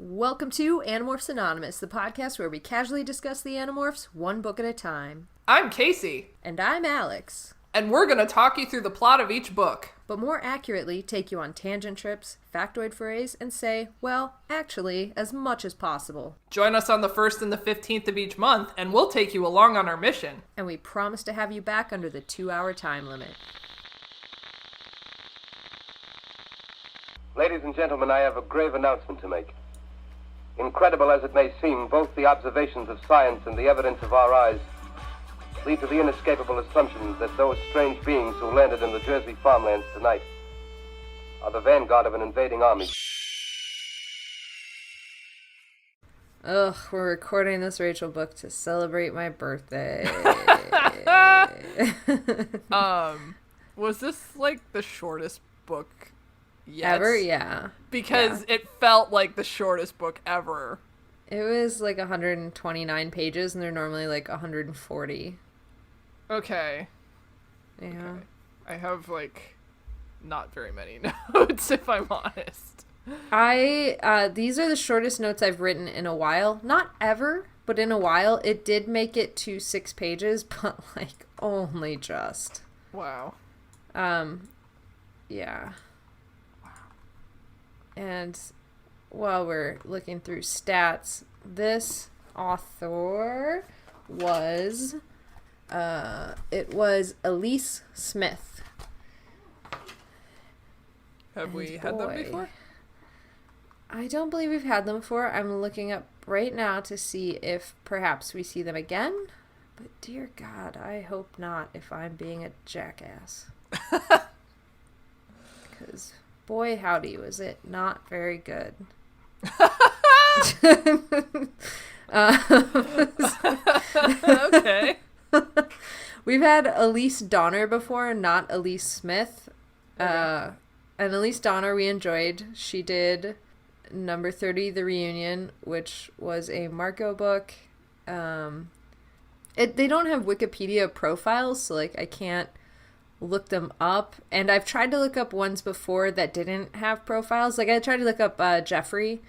Welcome to Animorphs Anonymous, the podcast where we casually discuss the Animorphs one book at a time. I'm Kaycie. And I'm Alex. And we're going to talk you through the plot of each book. But more accurately, take you on tangent trips, factoid forays, and say, well, actually, as much as possible. Join us on the 1st and the 15th of each month, and we'll take you along on our mission. And we promise to have you back under the 2-hour time limit. Ladies and gentlemen, I have a grave announcement to make. Incredible as it may seem, both the observations of science and the evidence of our eyes lead to the inescapable assumption that those strange beings who landed in the Jersey farmlands tonight are the vanguard of an invading army. Ugh, we're recording this Rachel book to celebrate my birthday. Was this like the shortest book yet? Ever? Yeah. Because it felt like the shortest book ever. It was like 129 pages, and they're normally like 140. Okay. Yeah. Okay. I have like not very many notes, if I'm honest. These are the shortest notes I've written in a while. Not ever, but in a while. It did make it to 6 pages, but like only just. Wow. Yeah. And while we're looking through stats, this author was, it was Elise Smith. Have we had them before? I don't believe we've had them before. I'm looking up right now to see if perhaps we see them again. But dear God, I hope not if I'm being a jackass. Because boy howdy, was it not very good. Okay. We've had Elise Donner before, not Elise Smith. Okay. And Elise Donner we enjoyed. She did number 30, The Reunion, which was a Marco book. They don't have Wikipedia profiles, so like I can't look them up. And I've tried to look up ones before that didn't have profiles. Like I tried to look up Jeffrey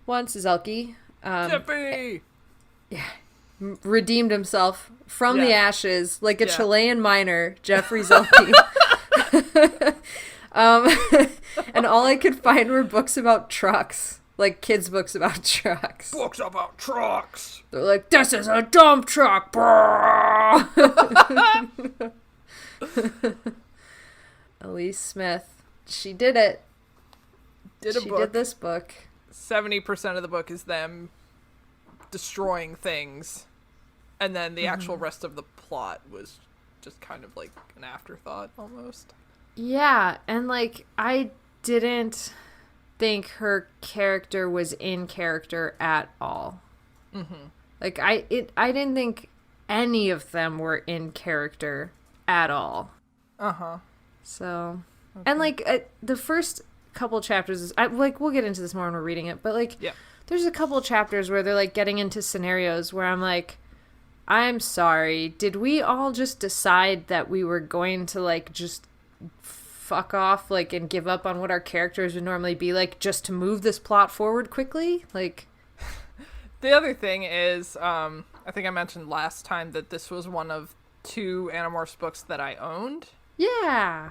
once, Zelke. Jeffrey! Yeah. Redeemed himself from the ashes like a Chilean miner, Jeffrey Zelke. And all I could find were books about trucks. Like kids' books about trucks. Books about trucks! They're like, this is a dump truck, bro! Elise Smith. She did it. She did this book. 70% of the book is them destroying things. And then the actual rest of the plot was just kind of like an afterthought almost. Yeah, and like I didn't think her character was in character at all. Mm-hmm. Like I didn't think any of them were in character at all. Uh-huh. So, okay. And like the first couple chapters, we'll get into this more when we're reading it, but like there's a couple chapters where they're like getting into scenarios where I'm like, I'm sorry, did we all just decide that we were going to like just fuck off like and give up on what our characters would normally be like just to move this plot forward quickly? Like the other thing is I think I mentioned last time that this was one of 2 Animorphs books that I owned. Yeah.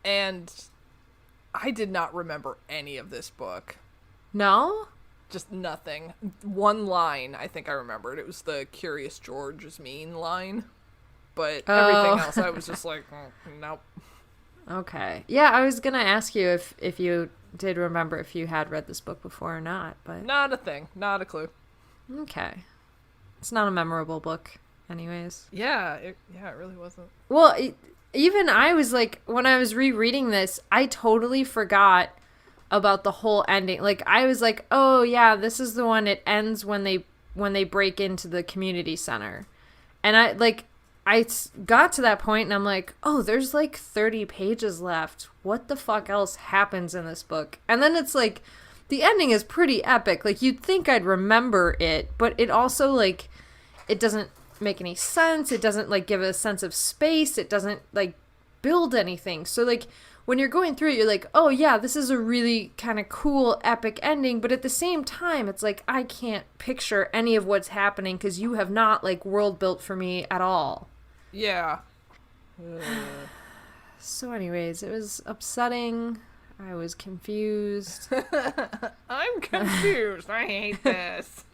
And I did not remember any of this book. No? Just nothing. One line I think I remembered. It was the Curious George is mean line. But everything else I was just like, nope. Okay. Yeah, I was gonna ask you if you did remember if you had read this book before or not, but not a thing. Not a clue. Okay. It's not a memorable book anyways. Yeah, it really wasn't. Well, even I was like, when I was rereading this, I totally forgot about the whole ending. Like, I was like, oh yeah, this is the one, it ends when they break into the community center. And I got to that point and I'm like, oh, there's like 30 pages left. What the fuck else happens in this book? And then it's like, the ending is pretty epic. Like, you'd think I'd remember it, but it also, like, it doesn't make any sense. It doesn't, like, give a sense of space. It doesn't, like, build anything. So, like, when you're going through it, you're like, oh yeah, this is a really kind of cool, epic ending. But at the same time, it's like, I can't picture any of what's happening because you have not, like, world built for me at all. Yeah. So anyways, it was upsetting. I was confused. I'm confused. I hate this.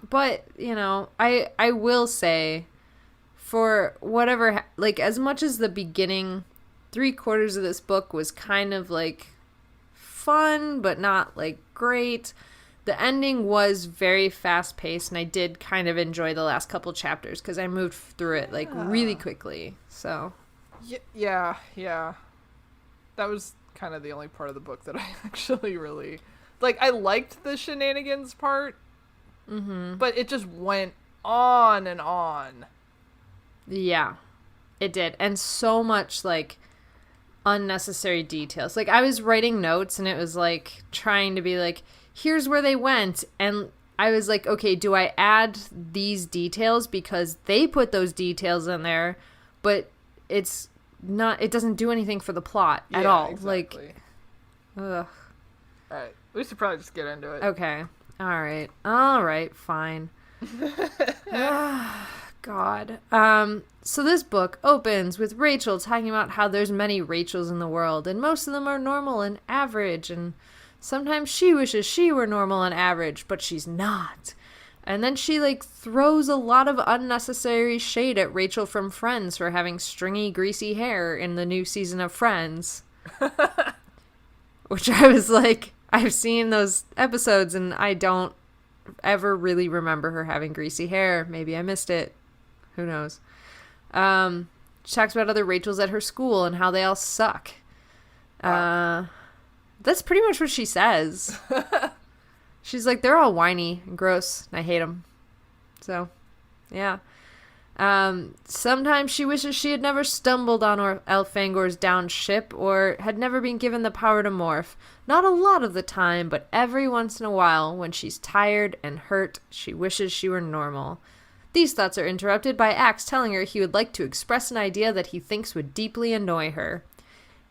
But, you know, I will say, for whatever, like, as much as the beginning 3/4 of this book was kind of, like, fun, but not, like, great, the ending was very fast-paced, and I did kind of enjoy the last couple chapters, because I moved through it, like, really quickly, so. Yeah. That was kind of the only part of the book that I actually really... Like, I liked the shenanigans part, but it just went on and on. Yeah, it did. And so much, like, unnecessary details. Like, I was writing notes, and it was, like, trying to be, like, here's where they went. And I was like, okay, do I add these details because they put those details in there, but it's not, it doesn't do anything for the plot at all. Exactly. Like, ugh. All right. We should probably just get into it. Okay. All right. Fine. God. So this book opens with Rachel talking about how there's many Rachels in the world, and most of them are normal and average, and sometimes she wishes she were normal and average, but she's not. And then she, like, throws a lot of unnecessary shade at Rachel from Friends for having stringy, greasy hair in the new season of Friends. Which I was like, I've seen those episodes, and I don't ever really remember her having greasy hair. Maybe I missed it. Who knows? She talks about other Rachels at her school and how they all suck. That's pretty much what she says. She's like, they're all whiny and gross, and I hate them. So, yeah. Sometimes she wishes she had never stumbled on Elfangor's downed ship or had never been given the power to morph. Not a lot of the time, but every once in a while, when she's tired and hurt, she wishes she were normal. These thoughts are interrupted by Axe telling her he would like to express an idea that he thinks would deeply annoy her.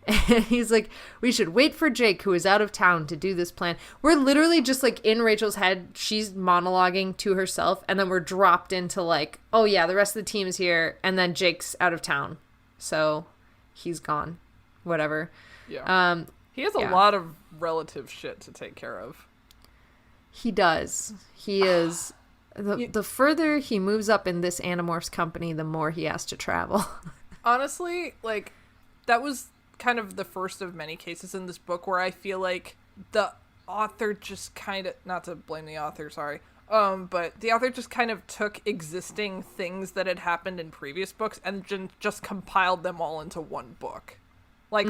And he's like, we should wait for Jake, who is out of town, to do this plan. We're literally just, like, in Rachel's head. She's monologuing to herself, and then we're dropped into, like, oh, yeah, the rest of the team is here, and then Jake's out of town. So he's gone. Whatever. Yeah. He has a lot of relative shit to take care of. He does. He is... The further he moves up in this Animorphs company, the more he has to travel. Honestly, like, that was kind of the first of many cases in this book where I feel like the author just kind of, not to blame the author, sorry, but the author just kind of took existing things that had happened in previous books and just compiled them all into one book. Like,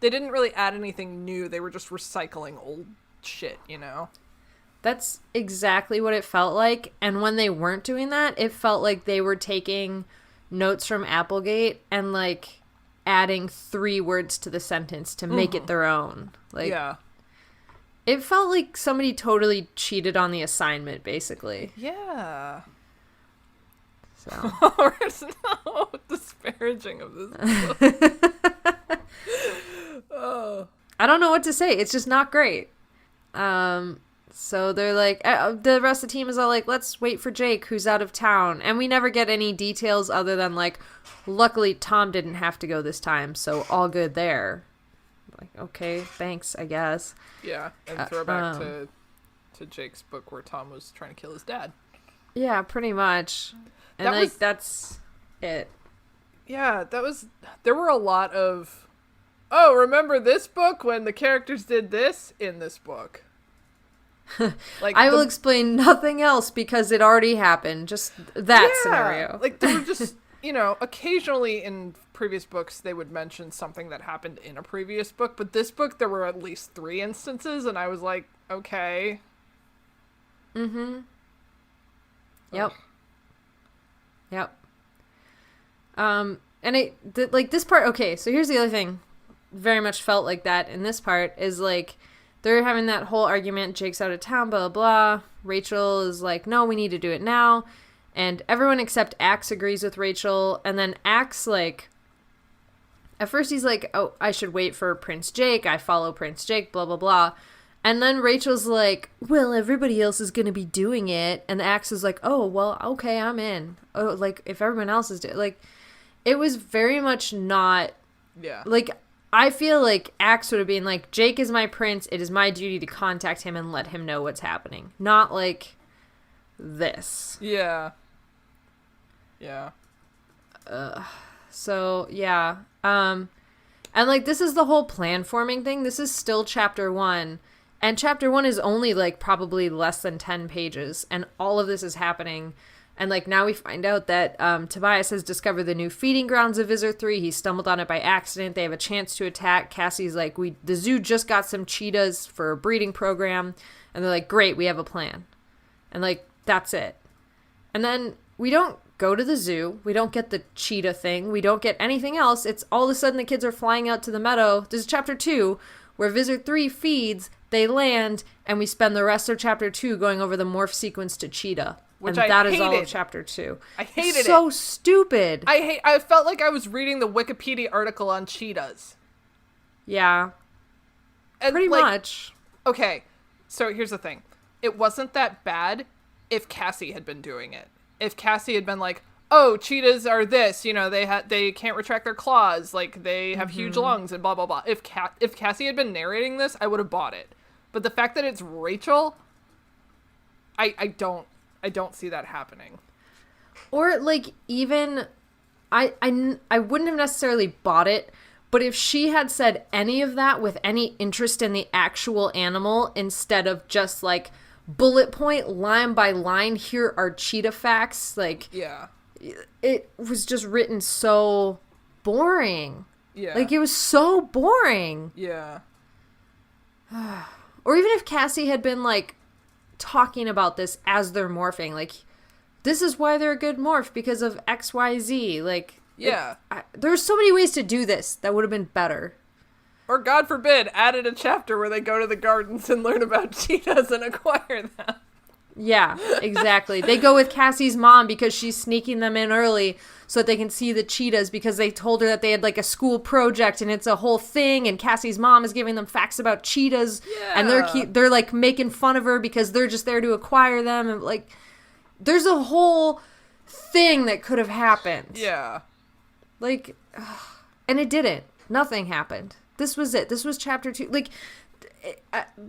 they didn't really add anything new, they were just recycling old shit, you know? That's exactly what it felt like, and when they weren't doing that, it felt like they were taking notes from Applegate and, like, adding 3 words to the sentence to make it their own. Like, yeah. It felt like somebody totally cheated on the assignment, basically. Yeah. So. There's no disparaging of this book. Oh. I don't know what to say. It's just not great. So they're like, the rest of the team is all like, let's wait for Jake, who's out of town. And we never get any details other than, like, luckily Tom didn't have to go this time, so all good there. Like, okay, thanks, I guess. Yeah, and throwback to Jake's book where Tom was trying to kill his dad. Yeah, pretty much. And, that's it. Yeah, there were a lot of, oh, remember this book when the characters did this in this book? Like, I will explain nothing else because it already happened. Just that scenario. Like, there were just, you know, occasionally in previous books they would mention something that happened in a previous book, but this book there were at least 3 instances, and I was like, okay. Mm-hmm. Yep. Yep. And like, this part, okay, so here's the other thing. Very much felt like that in this part is, like, they're having that whole argument, Jake's out of town, blah, blah, blah. Rachel is like, no, we need to do it now. And everyone except Axe agrees with Rachel. And then Axe, like, at first he's like, oh, I should wait for Prince Jake. I follow Prince Jake, blah, blah, blah. And then Rachel's like, well, everybody else is going to be doing it. And Axe is like, oh, well, okay, I'm in. Oh, like, if everyone else is doing like, it was very much not, like, I feel like Axe would have been like, Jake is my prince. It is my duty to contact him and let him know what's happening. Not like this. Yeah. Yeah. So, yeah. And, like, this is the whole plan forming thing. This is still chapter 1. And chapter 1 is only, like, probably less than 10 pages. And all of this is happening. And, like, now we find out that Tobias has discovered the new feeding grounds of Visor 3. He stumbled on it by accident. They have a chance to attack. Cassie's like, the zoo just got some cheetahs for a breeding program. And they're like, great, we have a plan. And, like, that's it. And then we don't go to the zoo. We don't get the cheetah thing. We don't get anything else. It's all of a sudden the kids are flying out to the meadow. This is chapter 2, where Visor 3 feeds, they land, and we spend the rest of chapter 2 going over the morph sequence to cheetah. Which and that is all hated. of chapter 2. I hated it. So stupid. I felt like I was reading the Wikipedia article on cheetahs. Yeah. And pretty like, much. Okay, so here's the thing. It wasn't that bad if Cassie had been doing it. If Cassie had been like, oh, cheetahs are this, you know, they can't retract their claws, like, they have huge lungs and blah, blah, blah. If Cassie had been narrating this, I would have bought it. But the fact that it's Rachel, I don't see that happening. Or, like, even, I wouldn't have necessarily bought it, but if she had said any of that with any interest in the actual animal instead of just, like, bullet point, line by line, here are cheetah facts, like, yeah, it was just written so boring. Yeah. Like, it was so boring. Yeah. Or even if Cassie had been, like, talking about this as they're morphing, like, this is why they're a good morph, because of XYZ, like, yeah, there's so many ways to do this that would have been better. Or, God forbid, added a chapter where they go to the gardens and learn about cheetahs and acquire them. Yeah, exactly. They go with Cassie's mom because she's sneaking them in early so that they can see the cheetahs, because they told her that they had, like, a school project and it's a whole thing, and Cassie's mom is giving them facts about cheetahs. Yeah. And they're like making fun of her because they're just there to acquire them, and, like, there's a whole thing that could have happened. Yeah. Like, and it didn't. Nothing happened. This was it. This was chapter 2. Like, I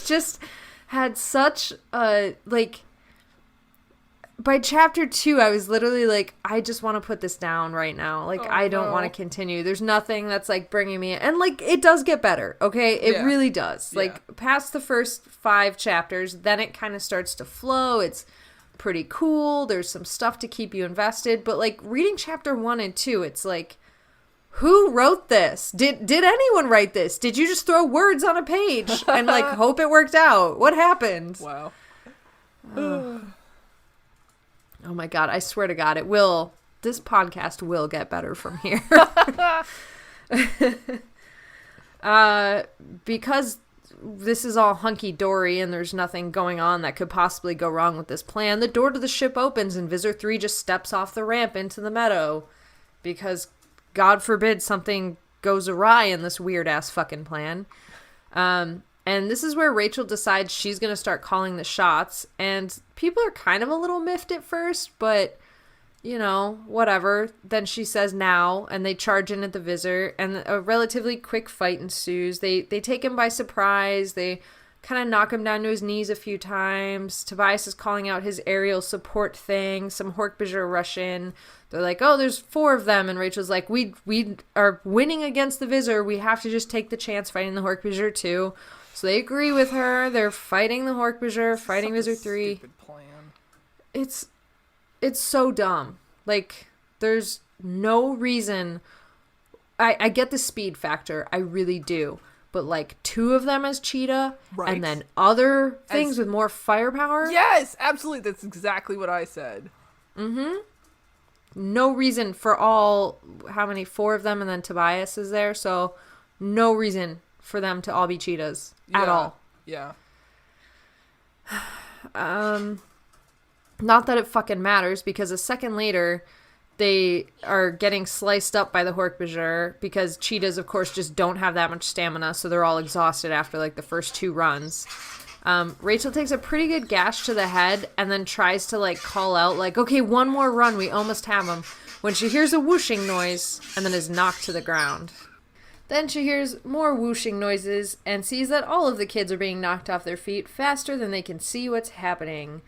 just had such a, like, by chapter 2, I was literally like, I just want to put this down right now. Like, I don't want to continue. There's nothing that's, like, bringing me in. And, like, it does get better, okay? It really does. Like, past the first 5 chapters, then it kind of starts to flow. It's pretty cool. There's some stuff to keep you invested. But, like, reading chapter 1 and 2, it's like, who wrote this? Did anyone write this? Did you just throw words on a page and, like, hope it worked out? What happened? Wow. Oh my God, I swear to God, this podcast will get better from here. Because this is all hunky-dory and there's nothing going on that could possibly go wrong with this plan, the door to the ship opens and Visor 3 just steps off the ramp into the meadow. Because, God forbid, something goes awry in this weird-ass fucking plan. And this is where Rachel decides she's going to start calling the shots. And people are kind of a little miffed at first, but, you know, whatever. Then she says now, and they charge in at the Visor, and a relatively quick fight ensues. They take him by surprise. They kind of knock him down to his knees a few times. Tobias is calling out his aerial support thing. Some hork-bajir rush in. They're like, oh, there's 4 of them. And Rachel's like, we are winning against the Visor. We have to just take the chance fighting the hork-bajir too. So they agree with her. They're fighting the hork-bajir, fighting Visor 3. Stupid plan. It's so dumb. Like, there's no reason. I get the speed factor. I really do. But, like, 2 of them as cheetah, right, and then other things with more firepower. Yes, absolutely. That's exactly what I said. Mm-hmm. No reason for all, how many? 4 of them, and then Tobias is there. So, no reason for them to all be cheetahs at all. Yeah. Not that it fucking matters, because a second later, they are getting sliced up by the hork-bajir because cheetahs, of course, just don't have that much stamina, so they're all exhausted after, like, the first 2 runs. Rachel takes a pretty good gash to the head and then tries to, like, call out, like, okay, one more run, we almost have him, when she hears a whooshing noise and then is knocked to the ground. Then she hears more whooshing noises and sees that all of the kids are being knocked off their feet faster than they can see what's happening.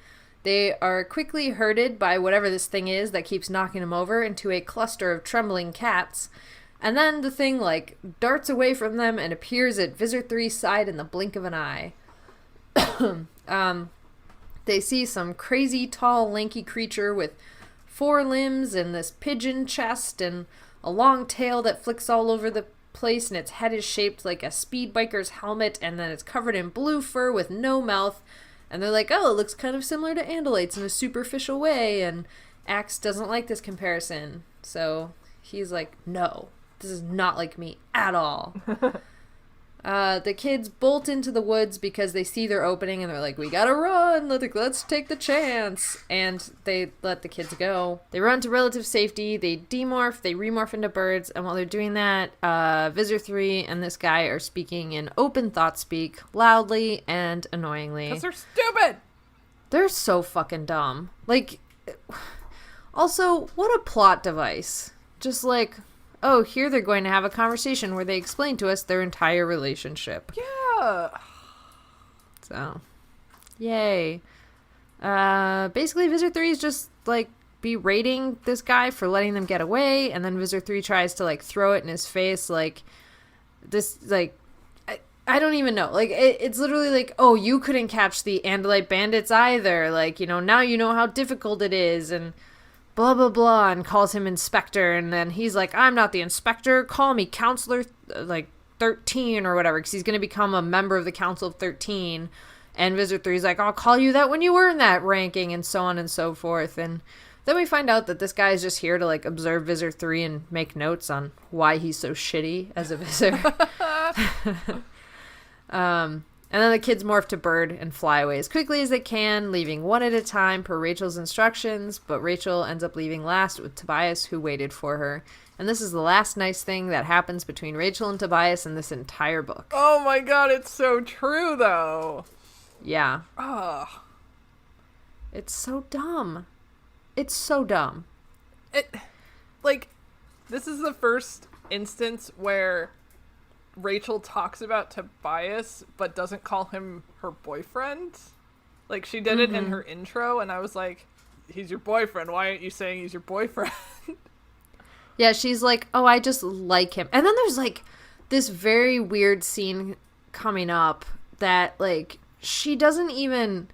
They are quickly herded by whatever this thing is that keeps knocking them over into a cluster of trembling cats, and then the thing, like, darts away from them and appears at Visor 3's side in the blink of an eye. They see some crazy, tall, lanky creature with 4 limbs and this pigeon chest and a long tail that flicks all over the place, and its head is shaped like a speed biker's helmet, and then it's covered in blue fur with no mouth. And they're like, oh, it looks kind of similar to Andalites in a superficial way. And Axe doesn't like this comparison. So he's like, no, this is not like me at all. The kids bolt into the woods because they see their opening and they're like, we gotta run. Let's take the chance. And they let the kids go. They run to relative safety. They demorph. They remorph into birds. And while they're doing that, Visor 3 and this guy are speaking in open thought speak loudly and annoyingly. Because they're stupid. They're so fucking dumb. Like, also, what a plot device. Just like, oh, here they're going to have a conversation where they explain to us their entire relationship. Yeah. So, yay. Basically, Visor 3 is just, like, berating this guy for letting them get away, and then Visor 3 tries to, like, throw it in his face, like, this, like, I don't even know. Like, it's literally like, oh, you couldn't catch the Andalite bandits either. Like, you know, now you know how difficult it is, and blah, blah, blah, and calls him Inspector, and then he's like, I'm not the Inspector, call me Counselor, 13 or whatever, because he's going to become a member of the Council of 13, and Visor 3's like, I'll call you that when you earn that ranking, and so on and so forth, and then we find out that this guy is just here to, like, observe Visor 3 and make notes on why he's so shitty as a Visor. And then the kids morph to bird and fly away as quickly as they can, leaving one at a time per Rachel's instructions, but Rachel ends up leaving last with Tobias, who waited for her. And this is the last nice thing that happens between Rachel and Tobias in this entire book. Oh my god, it's so true, though. Yeah. Ugh. It's so dumb. It's so dumb. Like, this is the first instance where Rachel talks about Tobias, but doesn't call him her boyfriend. Like, she did it in her intro, and I was like, he's your boyfriend. Why aren't you saying he's your boyfriend? Yeah, she's like, oh, I just like him. And then there's, like, this very weird scene coming up that, like, she doesn't even...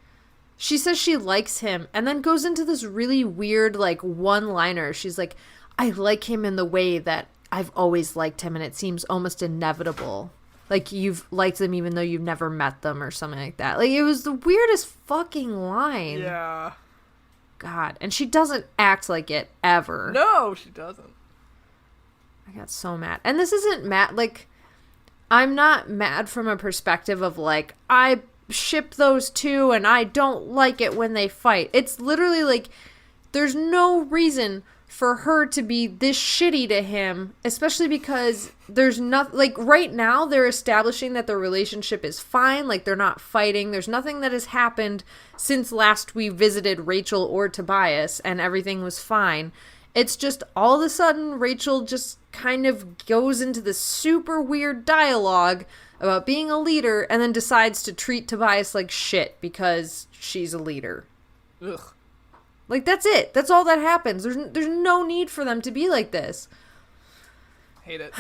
She says she likes him, and then goes into this really weird, like, one-liner. She's like, I like him in the way that I've always liked him, and it seems almost inevitable. Like, you've liked them even though you've never met them or something like that. Like, it was the weirdest fucking line. Yeah. God. And she doesn't act like it, ever. No, she doesn't. I got so mad. And this isn't mad, like, I'm not mad from a perspective of, like, I ship those two and I don't like it when they fight. It's literally, like, there's no reason for her to be this shitty to him, especially because there's nothing, like, right now they're establishing that their relationship is fine, like, they're not fighting, there's nothing that has happened since last we visited Rachel or Tobias, and everything was fine. It's just, all of a sudden, Rachel just kind of goes into this super weird dialogue about being a leader, and then decides to treat Tobias like shit because she's a leader. Ugh. Like, that's it. That's all that happens. There's no need for them to be like this. Hate it.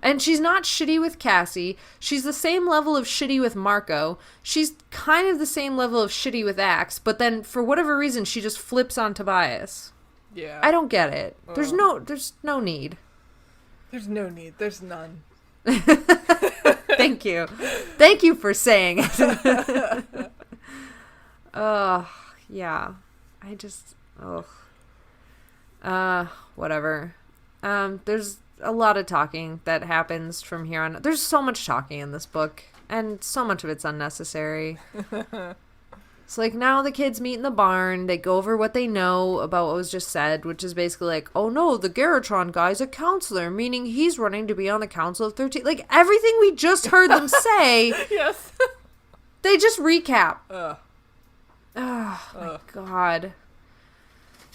And she's not shitty with Cassie. She's the same level of shitty with Marco. She's kind of the same level of shitty with Axe, but then for whatever reason she just flips on Tobias. Yeah. I don't get it. There's no need. There's no need. There's none. Thank you. Thank you for saying it. Yeah. I just, whatever. There's a lot of talking that happens from here on. There's so much talking in this book, and so much of it's unnecessary. So, like, now the kids meet in the barn. They go over what they know about what was just said, which is basically like, oh, no, the Garrotron guy's a counselor, meaning he's running to be on the Council of 13. Like, everything we just heard them say, Yes. they just recap. Oh, my God.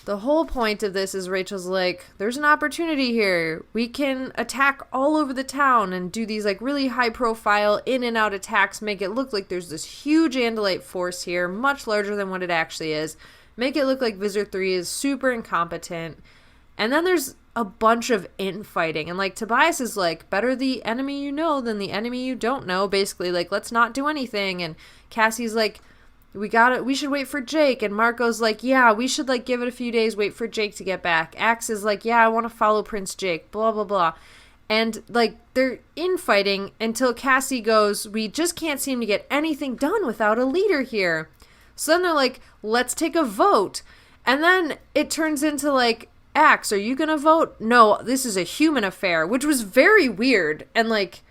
The whole point of this is Rachel's like, there's an opportunity here. We can attack all over the town and do these like really high profile in and out attacks, make it look like there's this huge Andalite force here, much larger than what it actually is. Make it look like Visor 3 is super incompetent. And then there's a bunch of infighting. And like Tobias is like, better the enemy you know than the enemy you don't know. Basically like, let's not do anything. And Cassie's like, we should wait for Jake. And Marco's like, yeah, we should like give it a few days, wait for Jake to get back. Axe is like, yeah, I want to follow Prince Jake, blah, blah, blah. And like they're infighting until Cassie goes, we just can't seem to get anything done without a leader here. So then they're like, let's take a vote. And then it turns into like, Axe, are you going to vote? No, this is a human affair, which was very weird. And like,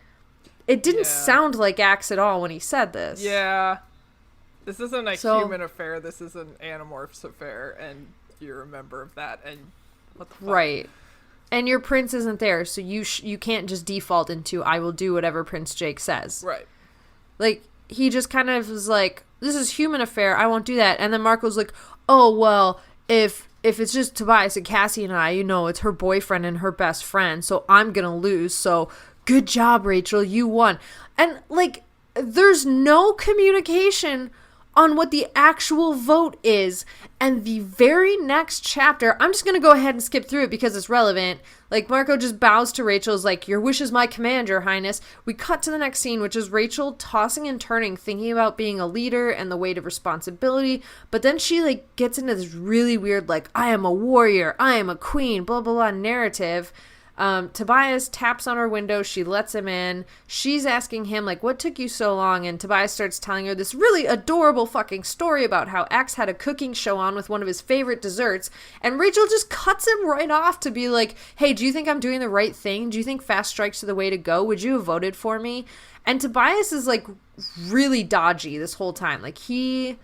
it didn't sound like Axe at all when he said this. Yeah. This isn't a human affair. This is an Animorphs affair, and you're a member of that. And what the fuck? Right, and your prince isn't there, so you can't just default into I will do whatever Prince Jake says. Right. Like he just kind of was like, this is human affair. I won't do that. And then Marco's like, oh well, if it's just Tobias and Cassie and I, you know, it's her boyfriend and her best friend, so I'm gonna lose. So good job, Rachel, you won. And like, there's no communication on what the actual vote is. And the very next chapter, I'm just going to go ahead and skip through it because it's relevant. Like, Marco just bows to Rachel's like, your wish is my command, your highness. We cut to the next scene, which is Rachel tossing and turning, thinking about being a leader and the weight of responsibility. But then she, like, gets into this really weird, like, I am a warrior, I am a queen, blah, blah, blah, narrative. Tobias taps on her window. She lets him in. She's asking him, like, what took you so long? And Tobias starts telling her this really adorable fucking story about how Axe had a cooking show on with one of his favorite desserts. And Rachel just cuts him right off to be like, hey, do you think I'm doing the right thing? Do you think fast strikes are the way to go? Would you have voted for me? And Tobias is, like, really dodgy this whole time. Like, he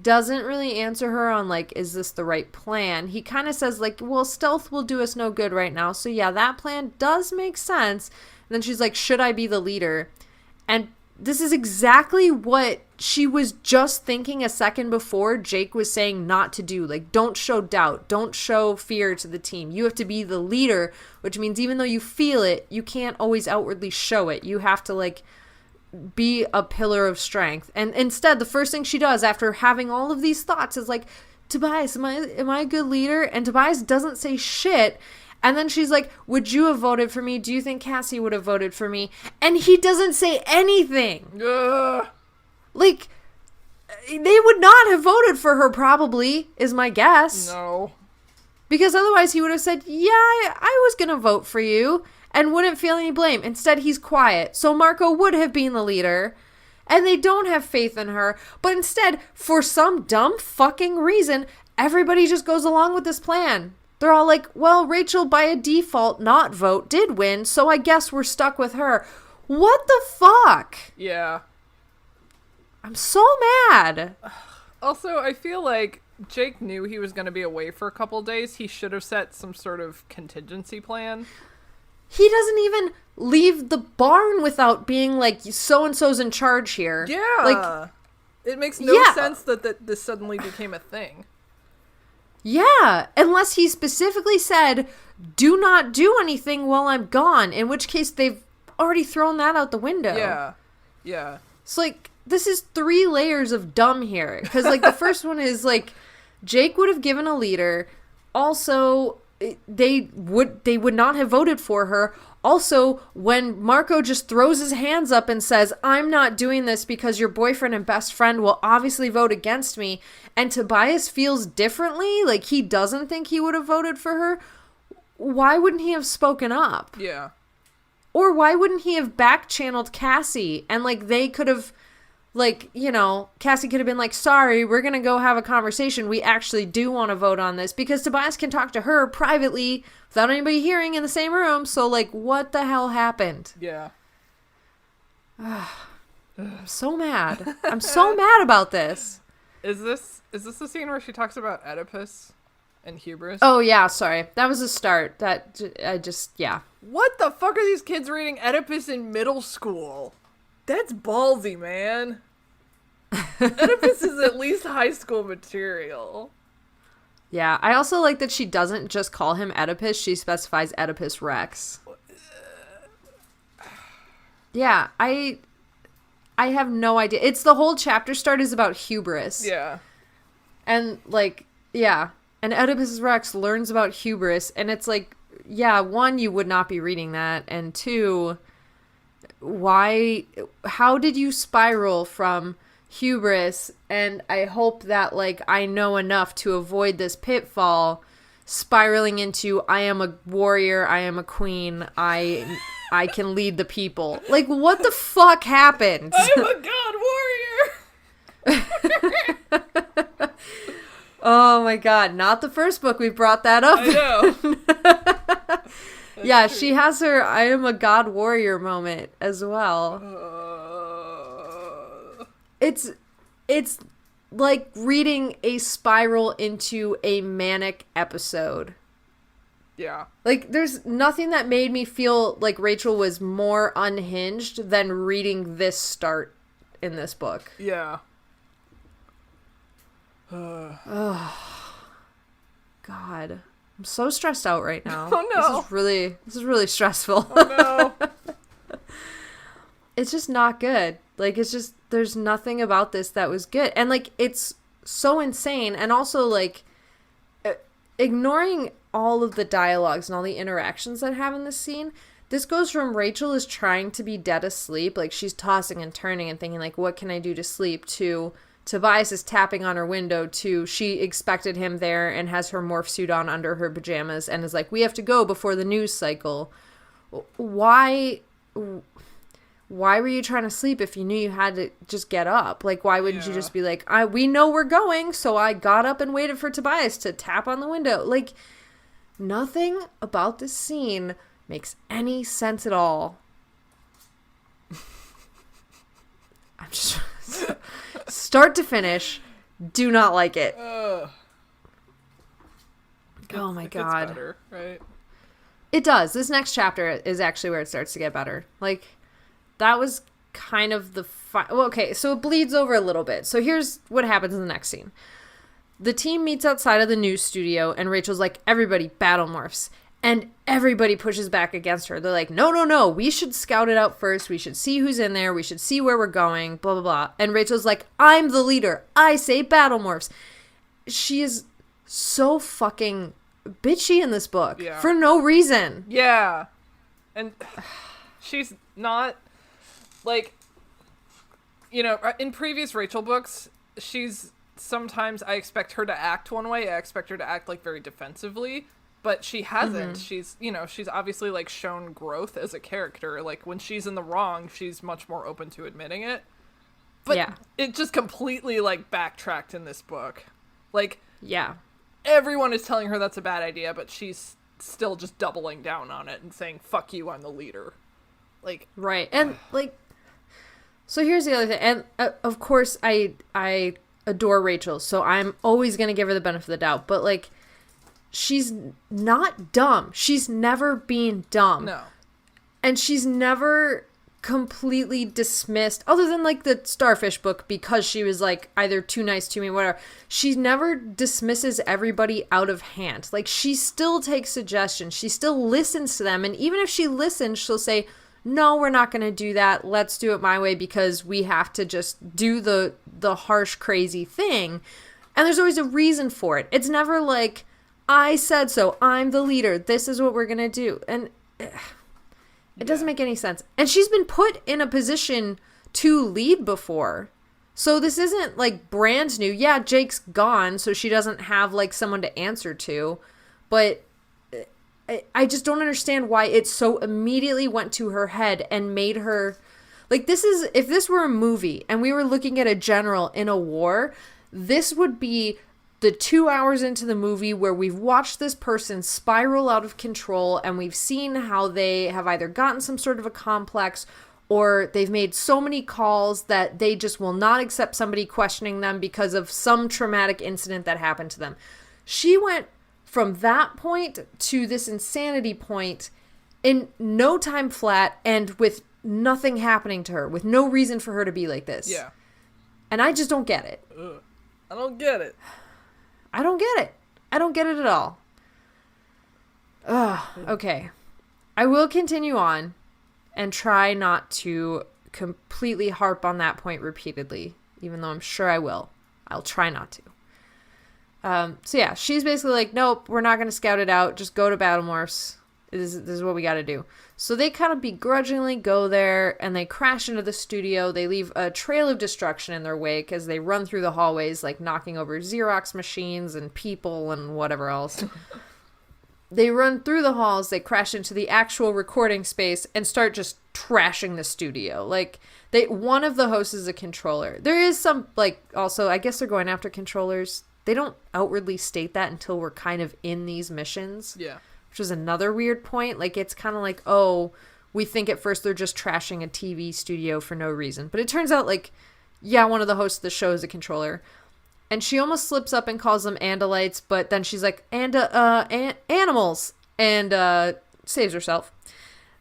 doesn't really answer her on like, is this the right plan? He kind of says like, well, stealth will do us no good right now, so yeah, that plan does make sense. And then she's like, should I be the leader? And this is exactly what she was just thinking a second before Jake was saying not to do. Like, don't show doubt, don't show fear to the team. You have to be the leader, which means even though you feel it, you can't always outwardly show it. You have to like be a pillar of strength. And instead, the first thing she does after having all of these thoughts is like, Tobias, am I a good leader? And Tobias doesn't say shit. And then she's like, would you have voted for me? Do you think Cassie would have voted for me? And he doesn't say anything. Like, they would not have voted for her, probably, is my guess. No. Because otherwise he would have said, yeah, I was going to vote for you. And wouldn't feel any blame. Instead, he's quiet. So Marco would have been the leader. And they don't have faith in her. But instead, for some dumb fucking reason, everybody just goes along with this plan. They're all like, well, Rachel, by a default not vote, did win. So I guess we're stuck with her. What the fuck? Yeah. I'm so mad. Also, I feel like Jake knew he was going to be away for a couple days. He should have set some sort of contingency plan. He doesn't even leave the barn without being like, so-and-so's in charge here. Yeah. Like, it makes no sense that this suddenly became a thing. Yeah. Unless he specifically said, do not do anything while I'm gone. In which case, they've already thrown that out the window. Yeah. Yeah. So, like, this is 3 layers of dumb here. Because, like, the first one is, like, Jake would have given a leader. Also, they would not have voted for her. Also, when Marco just throws his hands up and says, I'm not doing this because your boyfriend and best friend will obviously vote against me, and Tobias feels differently, like he doesn't think he would have voted for her, why wouldn't he have spoken up? Yeah. Or why wouldn't he have back-channeled Cassie and, like, they could have, like, you know, Cassie could have been like, sorry, we're going to go have a conversation. We actually do want to vote on this, because Tobias can talk to her privately without anybody hearing in the same room. So, like, what the hell happened? Yeah. I'm so mad. I'm so mad about this. Is this the scene where she talks about Oedipus and hubris? Oh, yeah, sorry. That was a start. Yeah. What the fuck are these kids reading Oedipus in middle school? That's ballsy, man. Oedipus is at least high school material. Yeah, I also like that she doesn't just call him Oedipus, she specifies Oedipus Rex. Yeah, I have no idea. It's the whole chapter start is about hubris. Yeah. And, like, yeah. And Oedipus Rex learns about hubris, and it's like, yeah, one, you would not be reading that, and two, how did you spiral from hubris, and I hope that, like, I know enough to avoid this pitfall, spiraling into, I am a warrior, I am a queen, I can lead the people. Like, what the fuck happened? I'm a god warrior! Oh my god, not the first book we brought that up. I know. Yeah, she has her I am a god warrior moment as well. It's like reading a spiral into a manic episode. Yeah. Like, there's nothing that made me feel like Rachel was more unhinged than reading this start in this book. Yeah. God. I'm so stressed out right now. Oh no. This is really stressful. Oh no. It's just not good. Like, it's just, there's nothing about this that was good. And, like, it's so insane. And also, like, ignoring all of the dialogues and all the interactions that have in this scene, this goes from Rachel is trying to be dead asleep, like, she's tossing and turning and thinking, like, what can I do to sleep, to Tobias is tapping on her window, to she expected him there and has her morph suit on under her pajamas and is like, we have to go before the news cycle. Why were you trying to sleep if you knew you had to just get up? Like, why wouldn't you just be like, we know we're going, so I got up and waited for Tobias to tap on the window. Like, nothing about this scene makes any sense at all. I'm just... Start to finish, do not like it. Oh my god. Gets better, right? It does. This next chapter is actually where it starts to get better. Like, that was kind of the... well, okay, so it bleeds over a little bit. So here's what happens in the next scene. The team meets outside of the news studio, and Rachel's like, everybody, battle morphs. And everybody pushes back against her. They're like, no, we should scout it out first. We should see who's in there. We should see where we're going, blah, blah, blah. And Rachel's like, I'm the leader. I say battle morphs. She is so fucking bitchy in this book. Yeah. For no reason. Yeah. And she's not, like, you know, in previous Rachel books, sometimes I expect her to act one way. I expect her to act, like, very defensively. But she hasn't. Mm-hmm. She's obviously, like, shown growth as a character. Like, when she's in the wrong, she's much more open to admitting it. But yeah. It just completely, like, backtracked in this book. Like, yeah, everyone is telling her that's a bad idea, but she's still just doubling down on it and saying, fuck you, I'm the leader. Like, right. And, like, so here's the other thing. And, of course, I adore Rachel, so I'm always going to give her the benefit of the doubt. But, like, she's not dumb. She's never been dumb. No. And she's never completely dismissed, other than, like, the Starfish book, because she was, like, either too nice to me, whatever. She never dismisses everybody out of hand. Like, she still takes suggestions. She still listens to them. And even if she listens, she'll say, no, we're not going to do that. Let's do it my way because we have to just do the harsh, crazy thing. And there's always a reason for it. It's never like, I said so. I'm the leader. This is what we're going to do. And it doesn't make any sense. And she's been put in a position to lead before. So this isn't, like, brand new. Yeah, Jake's gone, so she doesn't have, like, someone to answer to. But I just don't understand why it so immediately went to her head and made her... Like, this is... If this were a movie and we were looking at a general in a war, this would be the 2 hours into the movie where we've watched this person spiral out of control and we've seen how they have either gotten some sort of a complex or they've made so many calls that they just will not accept somebody questioning them because of some traumatic incident that happened to them. She went from that point to this insanity point in no time flat and with nothing happening to her, with no reason for her to be like this. Yeah. And I just don't get it. Ugh. I don't get it. I don't get it. I don't get it at all. Ugh, okay. I will continue on and try not to completely harp on that point repeatedly, even though I'm sure I will. I'll try not to. So yeah, she's basically like, nope, we're not going to scout it out. Just go to Battlemorphs. This is what we got to do. So they kind of begrudgingly go there and they crash into the studio. They leave a trail of destruction in their wake as they run through the hallways, like knocking over Xerox machines and people and whatever else. They run through the halls, they crash into the actual recording space and start just trashing the studio. Like, one of the hosts is a controller. There is some, like, also, I guess they're going after controllers. They don't outwardly state that until we're kind of in these missions. Yeah. Which is another weird point. Like, it's kind of like, oh, we think at first they're just trashing a TV studio for no reason. But it turns out, like, yeah, one of the hosts of the show is a controller. And she almost slips up and calls them Andalites, but then she's like, animals, and saves herself.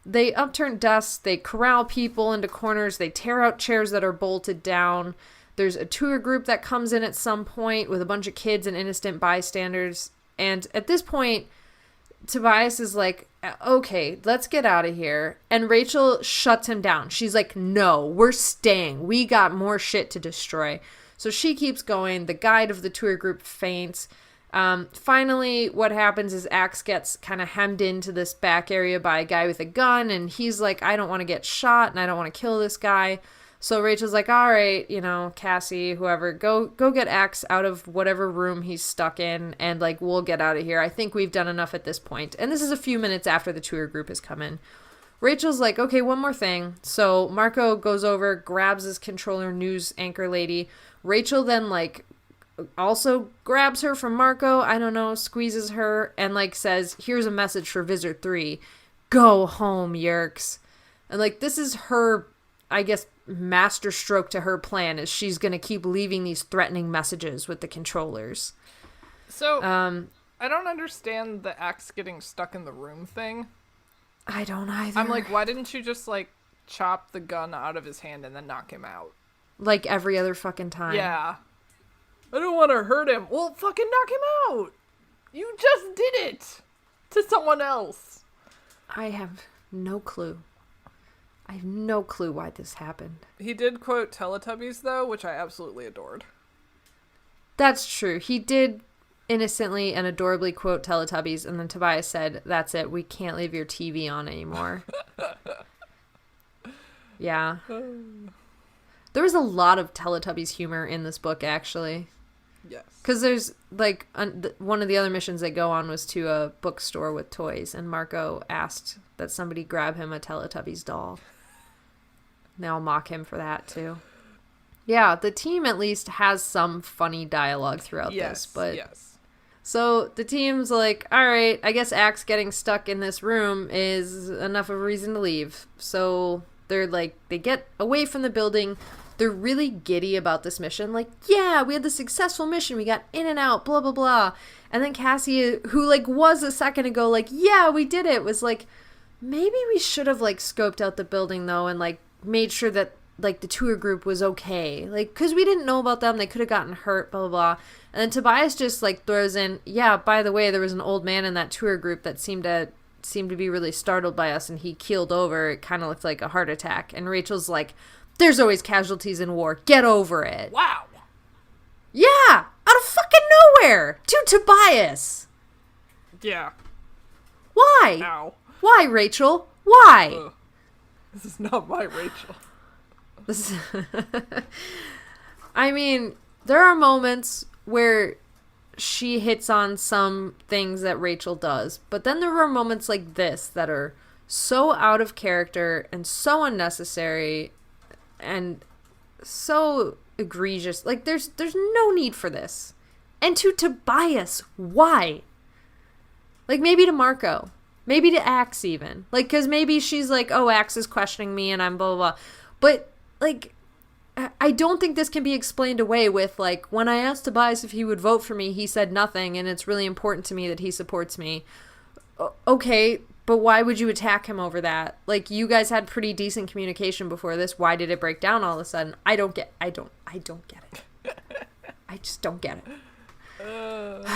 They upturn desks, they corral people into corners, they tear out chairs that are bolted down. There's a tour group that comes in at some point with a bunch of kids and innocent bystanders. And at this point, Tobias is like, okay, let's get out of here. And Rachel shuts him down. She's like, no, we're staying. We got more shit to destroy. So she keeps going. The guide of the tour group faints. Finally, what happens is Axe gets kind of hemmed into this back area by a guy with a gun. And he's like, I don't want to get shot and I don't want to kill this guy. So Rachel's like, all right, Cassie, whoever, go get Axe out of whatever room he's stuck in. And like, we'll get out of here. I think we've done enough at this point. And this is a few minutes after the tour group has come in. Rachel's like, okay, one more thing. So Marco goes over, grabs his controller news anchor lady. Rachel then, like, also grabs her from Marco, I don't know, squeezes her, and, like, says, here's a message for Visitor 3. Go home, Yerks. And, like, this is her, I guess, masterstroke to her plan, is she's gonna keep leaving these threatening messages with the controllers. So, I don't understand the Axe getting stuck in the room thing. I don't either. I'm like, why didn't you just, like, chop the gun out of his hand and then knock him out? Like every other fucking time. Yeah. I don't want to hurt him. Well, fucking knock him out. You just did it to someone else. I have no clue. I have no clue why this happened. He did quote Teletubbies, though, which I absolutely adored. That's true. He did innocently and adorably quote Teletubbies, and then Tobias said, that's it, we can't leave your TV on anymore. Yeah. There was a lot of Teletubbies humor in this book, actually. Yes. Because there's, like, one of the other missions they go on was to a bookstore with toys, and Marco asked that somebody grab him a Teletubbies doll. And they all mock him for that, too. Yeah, the team at least has some funny dialogue throughout this, but... Yes. So the team's like, all right, I guess Axe getting stuck in this room is enough of a reason to leave. So they're like, they get away from the building. They're really giddy about this mission. Like, yeah, we had the successful mission. We got in and out, blah, blah, blah. And then Cassie, who, like, was a second ago, like, yeah, we did it, was like, maybe we should have, like, scoped out the building, though, and, like, made sure that, like, the tour group was okay. Like, because we didn't know about them. They could have gotten hurt, blah, blah, blah. And then Tobias just, like, throws in, yeah, by the way, there was an old man in that tour group that seemed to be really startled by us, and he keeled over. It kind of looked like a heart attack. And Rachel's like, there's always casualties in war. Get over it. Wow. Yeah, out of fucking nowhere. To Tobias. Yeah. Why? Ow. Why, Rachel? Why? Ugh. This is not my Rachel. This is I mean, there are moments where she hits on some things that Rachel does, but then there are moments like this that are so out of character and so unnecessary and so egregious. Like, there's no need for this. And to Tobias, why? Like, maybe to Marco. Maybe to Axe even. Like, because maybe she's like, oh, Axe is questioning me and I'm blah, blah, blah. But, like, I don't think this can be explained away with, like, when I asked Tobias if he would vote for me, he said nothing, and it's really important to me that he supports me. Okay, but why would you attack him over that? Like, you guys had pretty decent communication before this. Why did it break down all of a sudden? I don't get it. I just don't get it.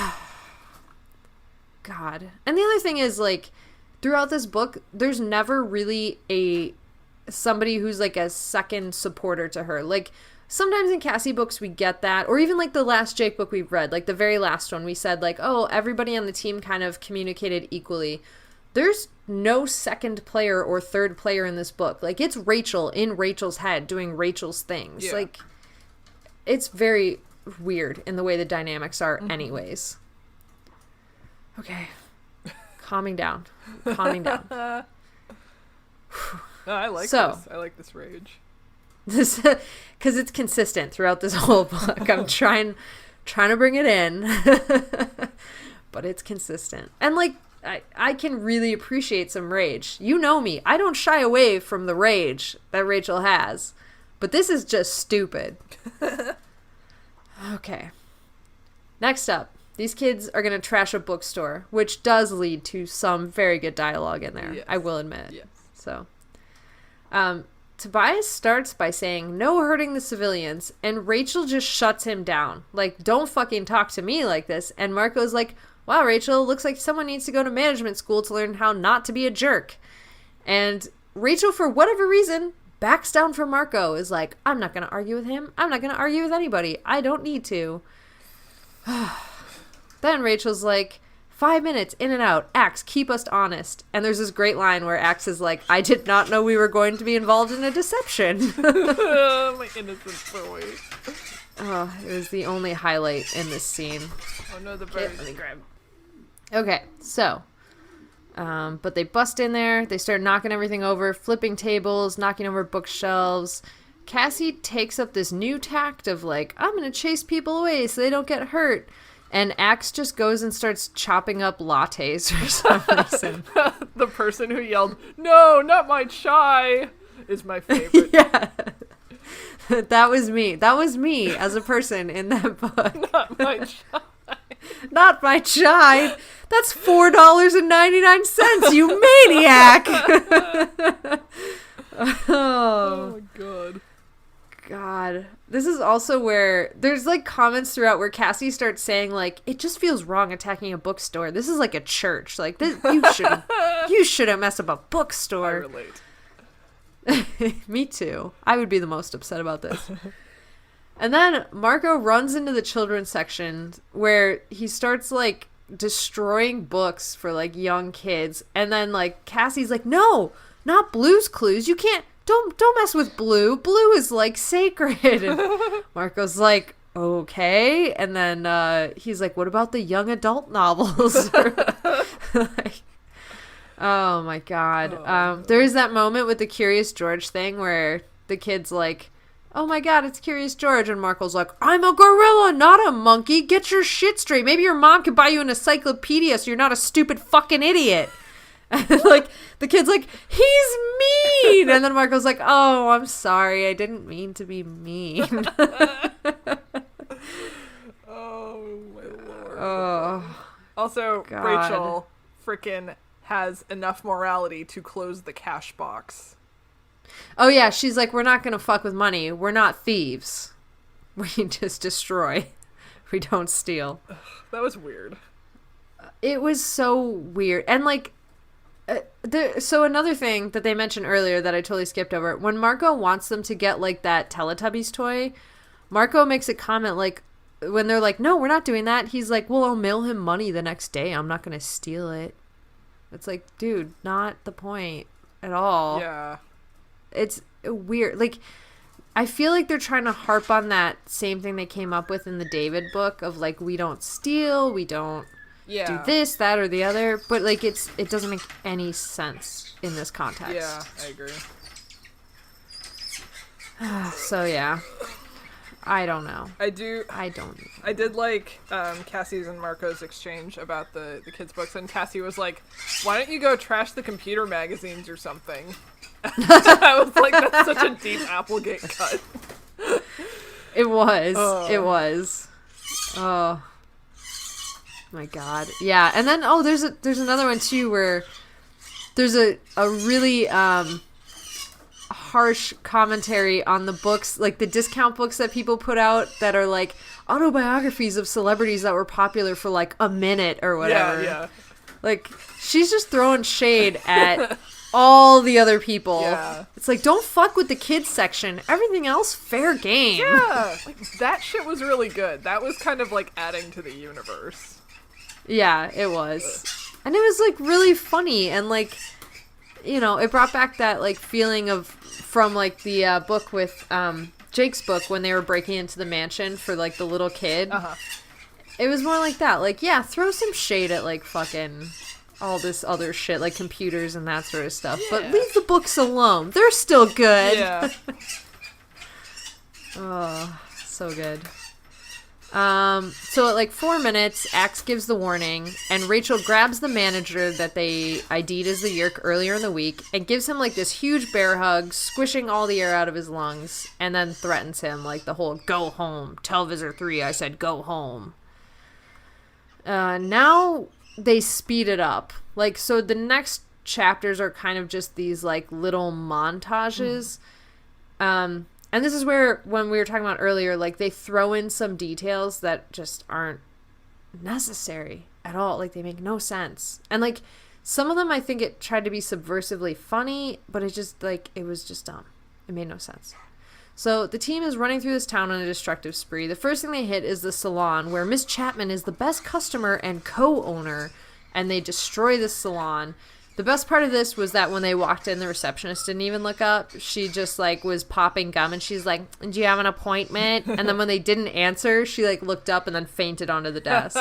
God. And the other thing is, like, throughout this book, there's never really somebody who's, like, a second supporter to her. Like, sometimes in Cassie books we get that, or even, like, the last Jake book we've read, like, the very last one, we said, like, oh, everybody on the team kind of communicated equally. There's no second player or third player in this book. Like, it's Rachel in Rachel's head doing Rachel's things. Yeah. Like, it's very weird in the way the dynamics are anyways. Okay. Calming down. I like this. I like this rage. This, because it's consistent throughout this whole book. I'm trying to bring it in, but it's consistent. And, like, I can really appreciate some rage. You know me. I don't shy away from the rage that Rachel has, but this is just stupid. Okay. Next up. These kids are going to trash a bookstore, which does lead to some very good dialogue in there, yes. I will admit. Yes. So, Tobias starts by saying, no hurting the civilians, and Rachel just shuts him down. Like, don't fucking talk to me like this. And Marco's like, wow, Rachel, looks like someone needs to go to management school to learn how not to be a jerk. And Rachel, for whatever reason, backs down from Marco, is like, I'm not going to argue with him. I'm not going to argue with anybody. I don't need to. Then Rachel's like, 5 minutes, in and out. Axe, keep us honest. And there's this great line where Axe is like, I did not know we were going to be involved in a deception. My innocent boy. Oh, it was the only highlight in this scene. Oh no, the bird. Let me grab. Okay, so, but they bust in there. They start knocking everything over, flipping tables, knocking over bookshelves. Cassie takes up this new tact of like, I'm going to chase people away so they don't get hurt. And Axe just goes and starts chopping up lattes for some reason. The person who yelled, no, not my chai, is my favorite. Yeah. That was me. That was me as a person in that book. Not my chai. Not my chai. That's $4.99, you maniac. Oh my god. God. This is also where there's like comments throughout where Cassie starts saying like, it just feels wrong attacking a bookstore. This is like a church. Like this, you shouldn't mess up a bookstore. I relate. Me too. I would be the most upset about this. And then Marco runs into the children's section where he starts like destroying books for like young kids. And then like Cassie's like, no, not Blue's Clues. You can't. Don't mess with Blue. Blue is like sacred. And Marco's like, okay. And then he's like, what about the young adult novels? Like, oh my god. There's that moment with the Curious George thing where the kid's like, oh my god, it's Curious George. And Marco's like, I'm a gorilla, not a monkey. Get your shit straight. Maybe your mom could buy you an encyclopedia so you're not a stupid fucking idiot. And like the kid's like, he's mean. And then Marco's like, oh, I'm sorry, I didn't mean to be mean. Oh my lord. Oh, also God. Rachel frickin' has enough morality to close the cash box. Oh yeah, she's like, we're not gonna fuck with money, we're not thieves, we just destroy, we don't steal. That was weird. It was so weird. And like so another thing that they mentioned earlier that I totally skipped over, when Marco wants them to get like that Teletubbies toy, Marco makes a comment like, when they're like, no, we're not doing that, he's like, well, I'll mail him money the next day, I'm not gonna steal it. It's like, dude, not the point at all. Yeah, it's weird. Like, I feel like they're trying to harp on that same thing they came up with in the David book of like, we don't steal, we don't do this, that, or the other, but like it doesn't make any sense in this context. Yeah, I agree. So yeah, I don't know. I did like Cassie's and Marco's exchange about the kids' books, and Cassie was like, why don't you go trash the computer magazines or something? I was like, that's such a deep Applegate cut. It was. It was. Oh. My God. Yeah. And then, there's another one too where there's a really harsh commentary on the books, like the discount books that people put out that are like autobiographies of celebrities that were popular for like a minute or whatever. Yeah. Like, she's just throwing shade at all the other people. Yeah. It's like, don't fuck with the kids section. Everything else, fair game. Yeah. Like, that shit was really good. That was kind of like adding to the universe. Yeah, it was. And it was like really funny, and like, you know, it brought back that like feeling of from like the book with Jake's book when they were breaking into the mansion for like the little kid. It was more like that. Like, yeah, throw some shade at like fucking all this other shit, like computers and that sort of stuff. Yeah. But leave the books alone. They're still good. Yeah. Oh, so good. So at like 4 minutes, Axe gives the warning, and Rachel grabs the manager that they ID'd as the Yeerk earlier in the week and gives him like this huge bear hug, squishing all the air out of his lungs, and then threatens him like the whole "go home, tell Visor 3 I said go home." Now they speed it up. Like, so the next chapters are kind of just these like little montages. And this is where, when we were talking about earlier, like, they throw in some details that just aren't necessary at all. Like, they make no sense. And, like, some of them, I think it tried to be subversively funny, but it just, like, it was just dumb. It made no sense. So, the team is running through this town on a destructive spree. The first thing they hit is the salon, where Miss Chapman is the best customer and co-owner, and they destroy the salon. The best part of this was that when they walked in, the receptionist didn't even look up. She just, like, was popping gum, and she's like, "Do you have an appointment?" And then when they didn't answer, she, like, looked up and then fainted onto the desk.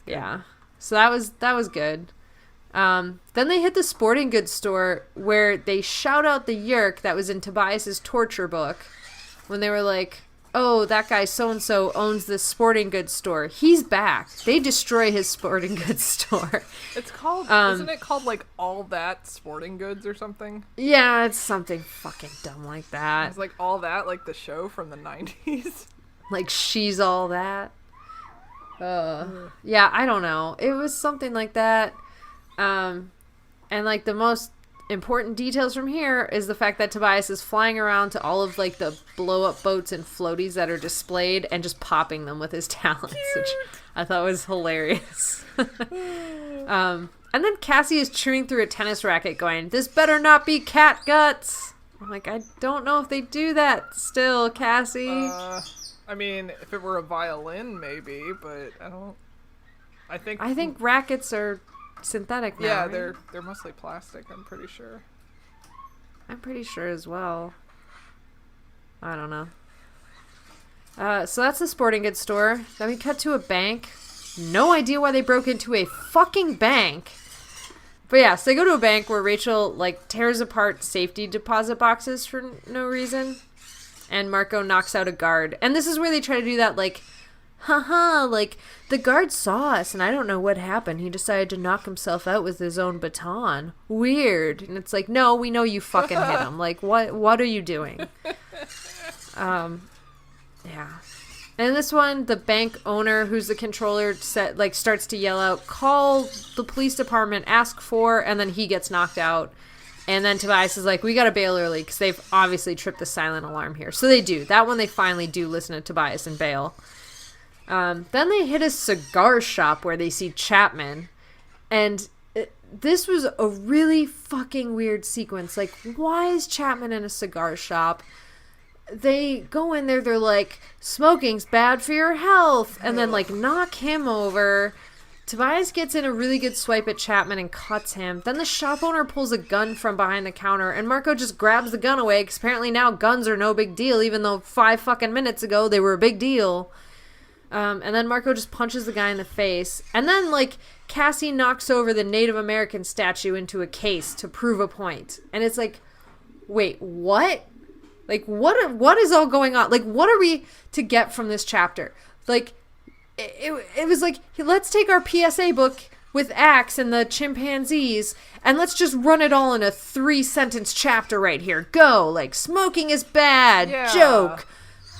Yeah. So that was good. Then they hit the sporting goods store where they shout out the Yeerk that was in Tobias's torture book when they were like, "Oh, that guy so-and-so owns this sporting goods store. He's back." They destroy his sporting goods store. It's called, isn't it called, like, All That Sporting Goods or something? Yeah, it's something fucking dumb like that. It's like All That, like the show from the 90s. Like, She's All That. Yeah, I don't know. It was something like that. And, like, the most important details from here is the fact that Tobias is flying around to all of like the blow up boats and floaties that are displayed and just popping them with his talons, which I thought was hilarious. And then Cassie is chewing through a tennis racket going, "This better not be cat guts." I'm like, I don't know if they do that still, Cassie. I mean, if it were a violin, maybe, but I think rackets are synthetic now. Yeah, right? they're mostly plastic, I'm pretty sure. I'm pretty sure as well. I don't know. So that's the sporting goods store. Then we cut to a bank. No idea why they broke into a fucking bank. But yeah, so they go to a bank where Rachel, like, tears apart safety deposit boxes for no reason. And Marco knocks out a guard. And this is where they try to do that, like, haha, like, the guard saw us and I don't know what happened. He decided to knock himself out with his own baton. Weird. And it's like, no, we know you fucking hit him. Like, what are you doing? Yeah. And this one, the bank owner, who's the controller, starts to yell out, "Call the police department, ask for," and then he gets knocked out. And then Tobias is like, "We gotta bail early," because they've obviously tripped the silent alarm here. So they do. That one, they finally do listen to Tobias and bail. Then they hit a cigar shop where they see Chapman. And this was a really fucking weird sequence. Like, why is Chapman in a cigar shop? They go in there, they're like, "Smoking's bad for your health," and then, like, knock him over. Tobias gets in a really good swipe at Chapman and cuts him. Then the shop owner pulls a gun from behind the counter, and Marco just grabs the gun away, because apparently now guns are no big deal, even though 5 fucking minutes ago they were a big deal. And then Marco just punches the guy in the face. And then, like, Cassie knocks over the Native American statue into a case to prove a point. And it's like, wait, what? Like, what is all going on? Like, what are we to get from this chapter? Like, it was like, let's take our PSA book with Axe and the chimpanzees and let's just run it all in a 3-sentence chapter right here. Go. Like, smoking is bad. Yeah. Joke.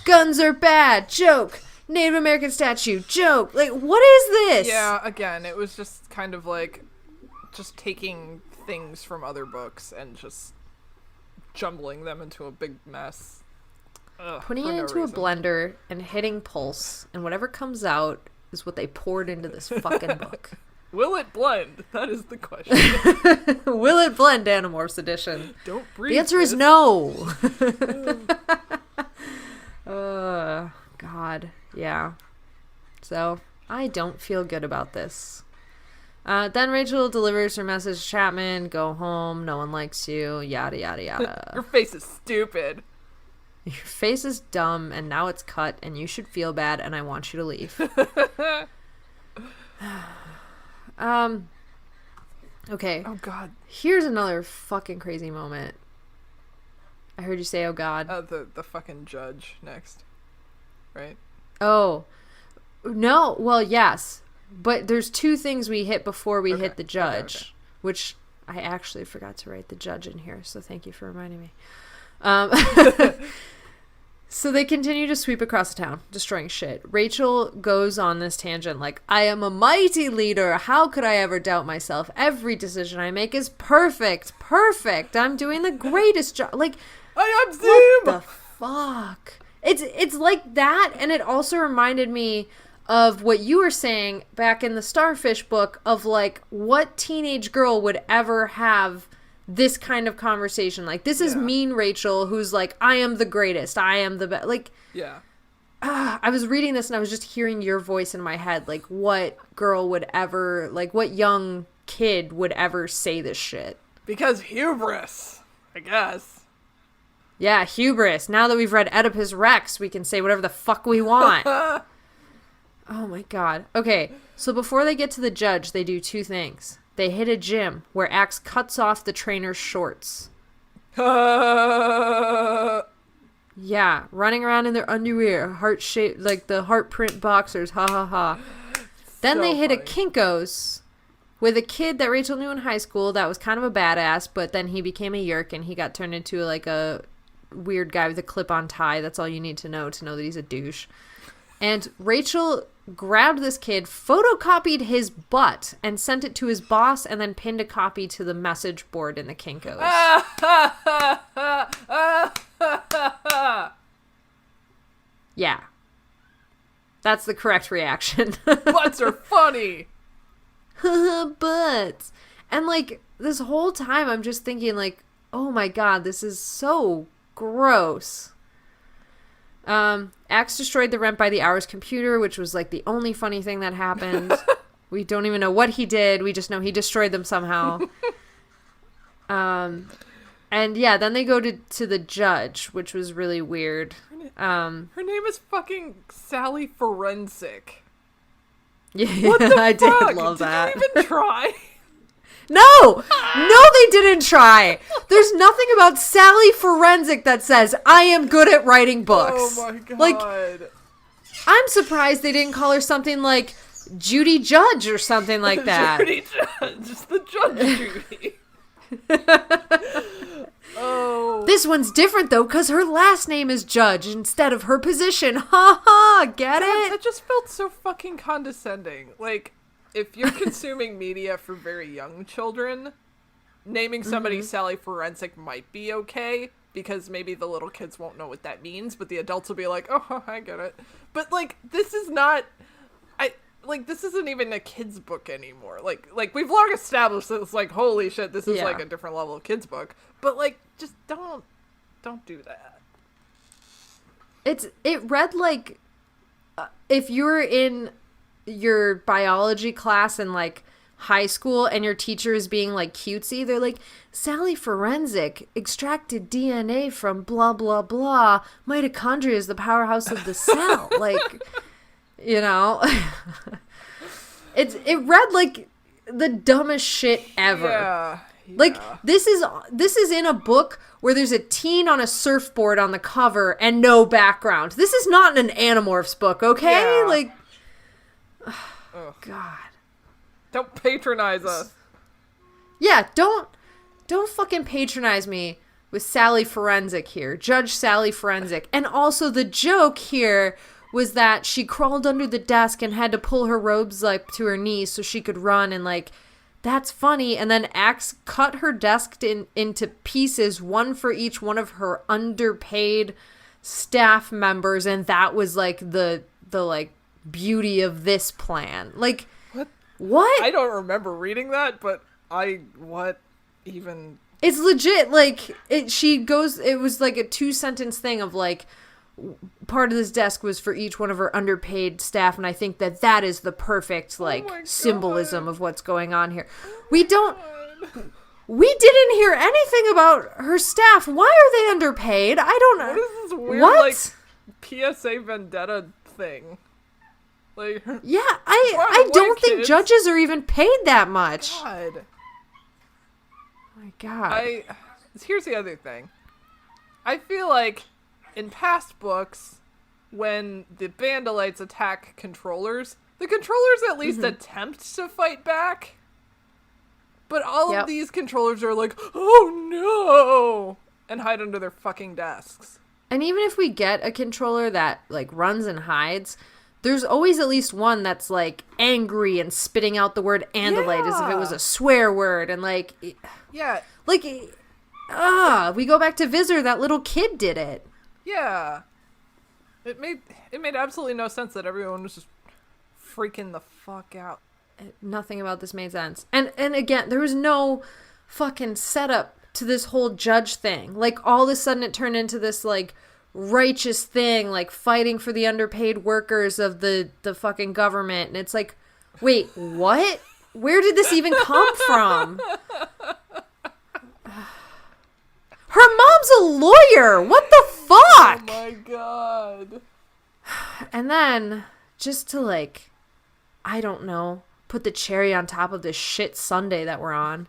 Guns are bad. Joke. Native American statue. Joke. Like, what is this? Yeah, again, it was just kind of like just taking things from other books and just jumbling them into a big mess. Putting it into a blender and hitting pulse, and whatever comes out is what they poured into this fucking book. Will it blend? That is the question. Will it blend, Animorphs edition? Don't breathe. The answer is no. God. Yeah. So, I don't feel good about this. Then Rachel delivers her message to Chapman, go home, no one likes you, yada, yada, yada. Your face is stupid. Your face is dumb, and now it's cut, and you should feel bad, and I want you to leave. Okay. Oh, God. Here's another fucking crazy moment. I heard you say, oh, God. The fucking judge next. Right? Oh. No, well, yes. But there's 2 things we hit before we hit the judge, which I actually forgot to write the judge in here, so thank you for reminding me. So they continue to sweep across the town, destroying shit. Rachel goes on this tangent like, I am a mighty leader. How could I ever doubt myself? Every decision I make is perfect. Perfect. I'm doing the greatest job. Like, I am Zim! What the fuck? It's like that, and it also reminded me of what you were saying back in the Starfish book of, like, what teenage girl would ever have this kind of conversation. Like, this is mean Rachel, who's like, I am the greatest. I am the best. Like, yeah. I was reading this and I was just hearing your voice in my head. Like, what girl would ever, like, what young kid would ever say this shit? Because hubris, I guess. Yeah, hubris. Now that we've read Oedipus Rex, we can say whatever the fuck we want. Oh my god. Okay, so before they get to the judge, they do 2 things. They hit a gym where Axe cuts off the trainer's shorts. Yeah, running around in their underwear, heart-shaped, like the heart print boxers, ha ha ha. Then they hit a Kinko's with a kid that Rachel knew in high school that was kind of a badass, but then he became a yerk and he got turned into like a weird guy with a clip-on tie. That's all you need to know that he's a douche. And Rachel grabbed this kid, photocopied his butt, and sent it to his boss, and then pinned a copy to the message board in the Kinko's. Yeah. That's the correct reaction. Butts are funny! Butts. And, like, this whole time I'm just thinking, like, oh my god, this is so gross. Axe destroyed the Rent by the Hour's computer, which was like the only funny thing that happened. We don't even know what he did. We just know he destroyed them somehow. And yeah, then they go to the judge, which was really weird. Her name is fucking Sallie Forensic. Yeah, What the I fuck? did love that. Did you even try? No, they didn't try. There's nothing about Sallie Forensic that says, I am good at writing books. Oh my god. Like, I'm surprised they didn't call her something like Judy Judge or something like that. Judy Judge. It's the Judge Judy. Oh. This one's different, though, because her last name is Judge instead of her position. Ha ha, get it? That just felt so fucking condescending. Like, if you're consuming media for very young children, naming somebody Sallie Forensic might be okay, because maybe the little kids won't know what that means, but the adults will be like, oh, I get it. But, like, this is not... this isn't even a kid's book anymore. Like we've long established that it's like, holy shit, this is like a different level of kid's book. But, like, just don't do that. It read like if you were in your biology class in, like, high school and your teacher is being, like, cutesy. They're like, Sallie Forensic extracted DNA from blah, blah, blah. Mitochondria is the powerhouse of the cell. Like... You know, it read like the dumbest shit ever. Like, this is in a book where there's a teen on a surfboard on the cover and no background. This is not an Animorphs book, okay? Yeah. Like, oh, God. Don't patronize us. Yeah, don't fucking patronize me with Sallie Forensic here. Judge Sallie Forensic. And also the joke here was that she crawled under the desk and had to pull her robes up to her knees so she could run, and like, that's funny. And then Axe cut her desk into pieces, one for each one of her underpaid staff members, and that was like the like beauty of this plan. Like, what? I don't remember reading that, but what even? It's legit. Like, it was like a 2-sentence thing of like, part of this desk was for each one of her underpaid staff, and I think that is the perfect like symbolism of what's going on here. We didn't hear anything about her staff. Why are they underpaid? I don't know. What is this weird like PSA vendetta thing? Like, yeah, I don't think judges are even paid that much. God. Oh my God. Here's the other thing. I feel like in past books, when the Bandolites attack controllers, the controllers at least attempt to fight back. But all of these controllers are like, oh no! And hide under their fucking desks. And even if we get a controller that like runs and hides, there's always at least one that's like angry and spitting out the word Andalite as if it was a swear word, and like, yeah, like, we go back to Visor, that little kid did it. Yeah. It made absolutely no sense that everyone was just freaking the fuck out. Nothing about this made sense. And again, there was no fucking setup to this whole judge thing. Like, all of a sudden it turned into this like righteous thing, like fighting for the underpaid workers of the fucking government. And it's like, wait, what? Where did this even come from? Her mom's a lawyer. What the fuck? Oh my God. And then, just to like, I don't know, put the cherry on top of this shit Sunday that we're on,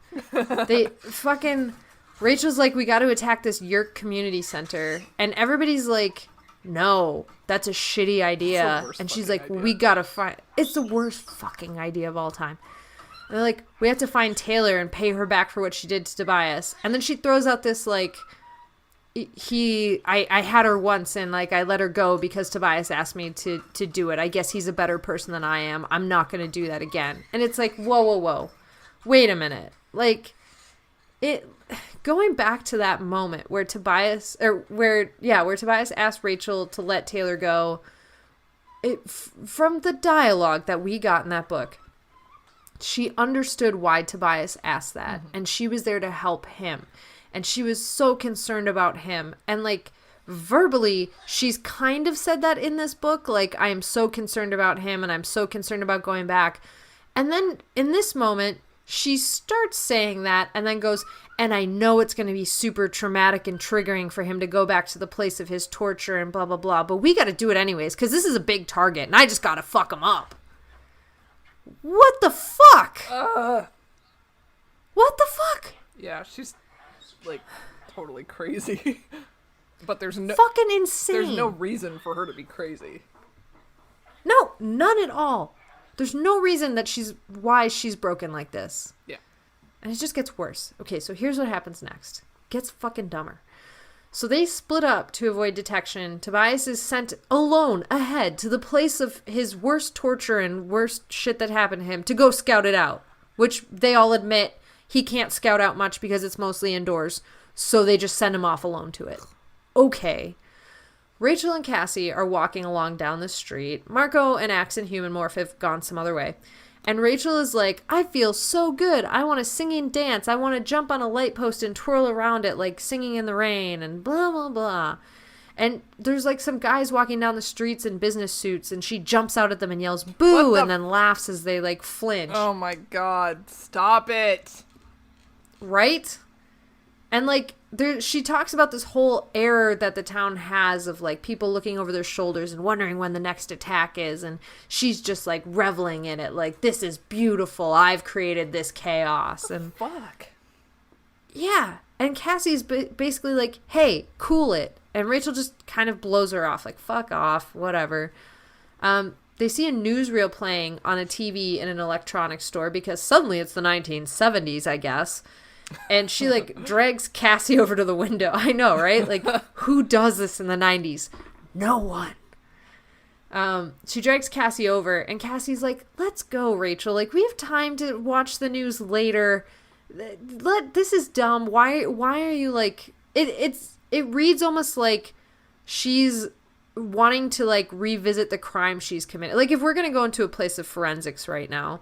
they fucking, Rachel's like, we got to attack this Yerk community center. And everybody's like, no, that's a shitty idea. And she's like, we got to find, it's the worst fucking idea of all time. And they're like, we have to find Taylor and pay her back for what she did to Tobias. And then she throws out this, like, I had her once and, like, I let her go because Tobias asked me to do it. I guess he's a better person than I am. I'm not going to do that again. And it's like, whoa. Wait a minute. Like, going back to that moment where Tobias asked Rachel to let Taylor go, from the dialogue that we got in that book, she understood why Tobias asked that, and she was there to help him, and she was so concerned about him, and like verbally she's kind of said that in this book, like, I am so concerned about him and I'm so concerned about going back. And then in this moment she starts saying that and then goes, and I know it's going to be super traumatic and triggering for him to go back to the place of his torture and blah blah blah, but we got to do it anyways because this is a big target and I just got to fuck him up. What the fuck? What the fuck? Yeah, she's like totally crazy. But there's no fucking insane. There's no reason for her to be crazy. No, none at all. There's no reason that why she's broken like this. Yeah. And it just gets worse. Okay, so here's what happens next. It gets fucking dumber. So they split up to avoid detection. Tobias is sent alone ahead to the place of his worst torture and worst shit that happened to him to go scout it out. Which they all admit he can't scout out much because it's mostly indoors. So they just send him off alone to it. Okay. Rachel and Cassie are walking along down the street. Marco and Axe and Human Morph have gone some other way. And Rachel is like, I feel so good. I want to sing and dance. I want to jump on a light post and twirl around it like singing in the rain and blah, blah, blah. And there's like some guys walking down the streets in business suits and she jumps out at them and yells boo and then laughs as they like flinch. Oh my God. Stop it. Right? And like she talks about this whole error that the town has of like people looking over their shoulders and wondering when the next attack is, and she's just like reveling in it, like, this is beautiful, I've created this chaos. And fuck, Yeah. And Cassie's basically like, hey, cool it. And Rachel just kind of blows her off, like, fuck off, whatever. They see a newsreel playing on a TV in an electronics store because suddenly it's the 1970s, I guess. And she, like, drags Cassie over to the window. I know, right? Like, who does this in the 90s? No one. She drags Cassie over, and Cassie's like, let's go, Rachel. Like, we have time to watch the news later. This is dumb. Why are you, like... It reads almost like she's wanting to, like, revisit the crime she's committed. Like, if we're going to go into a place of forensics right now,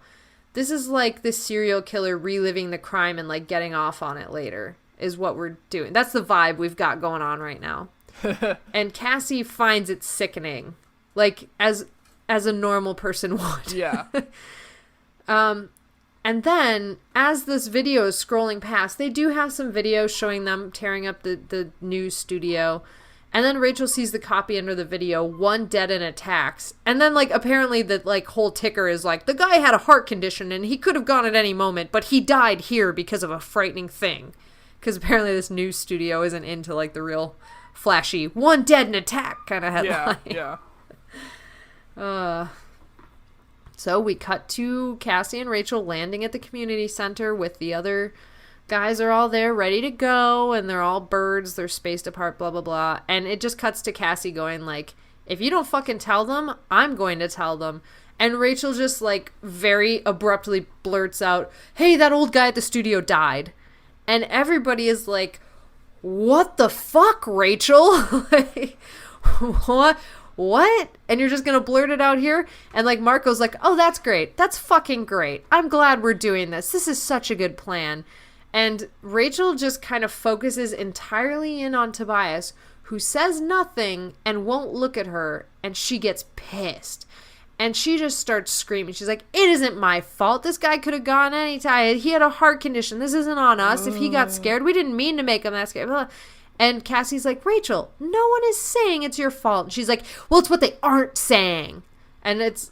this is like the serial killer reliving the crime and, like, getting off on it later is what we're doing. That's the vibe we've got going on right now. And Cassie finds it sickening, like, as a normal person would. Yeah. And then, as this video is scrolling past, they do have some videos showing them tearing up the news studio. And then Rachel sees the copy under the video, 1 dead in attacks. And then, like, apparently the, like, whole ticker is like, the guy had a heart condition and he could have gone at any moment, but he died here because of a frightening thing. Because apparently this news studio isn't into, like, the real flashy 1 dead in attack kind of headline. Yeah. So we cut to Cassie and Rachel landing at the community center with the other guys are all there ready to go, and they're all birds, they're spaced apart, blah, blah, blah. And it just cuts to Cassie going like, if you don't fucking tell them, I'm going to tell them. And Rachel just, like, very abruptly blurts out, hey, that old guy at the studio died. And everybody is like, what the fuck, Rachel? Like, what? And you're just gonna blurt it out here? And, like, Marco's like, oh, that's great. That's fucking great. I'm glad we're doing this. This is such a good plan. And Rachel just kind of focuses entirely in on Tobias, who says nothing and won't look at her, and she gets pissed. And she just starts screaming. She's like, it isn't my fault. This guy could have gone anytime. He had a heart condition. This isn't on us. If he got scared, we didn't mean to make him that scared. And Cassie's like, Rachel, no one is saying it's your fault. And she's like, well, it's what they aren't saying. And it's,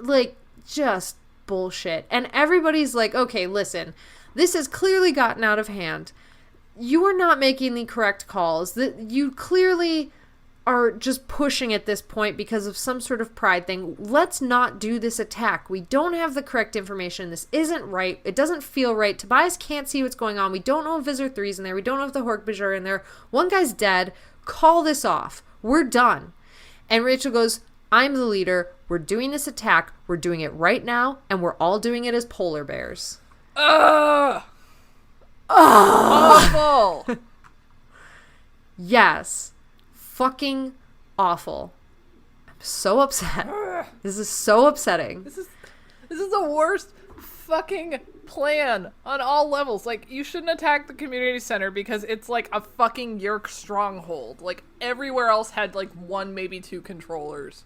like, just bullshit. And everybody's like, okay, listen, this has clearly gotten out of hand. You are not making the correct calls. You clearly are just pushing at this point because of some sort of pride thing. Let's not do this attack. We don't have the correct information. This isn't right. It doesn't feel right. Tobias can't see what's going on. We don't know if Visitor 3's in there. We don't know if the hork-bajir in there. One guy's dead. Call this off. We're done. And Rachel goes, I'm the leader. We're doing this attack. We're doing it right now. And we're all doing it as polar bears. Awful. Yes. Fucking awful. I'm so upset. This is so upsetting. This is the worst fucking plan on all levels. Like, you shouldn't attack the community center because it's like a fucking Yerk stronghold. Like, everywhere else had like 1, maybe 2 controllers.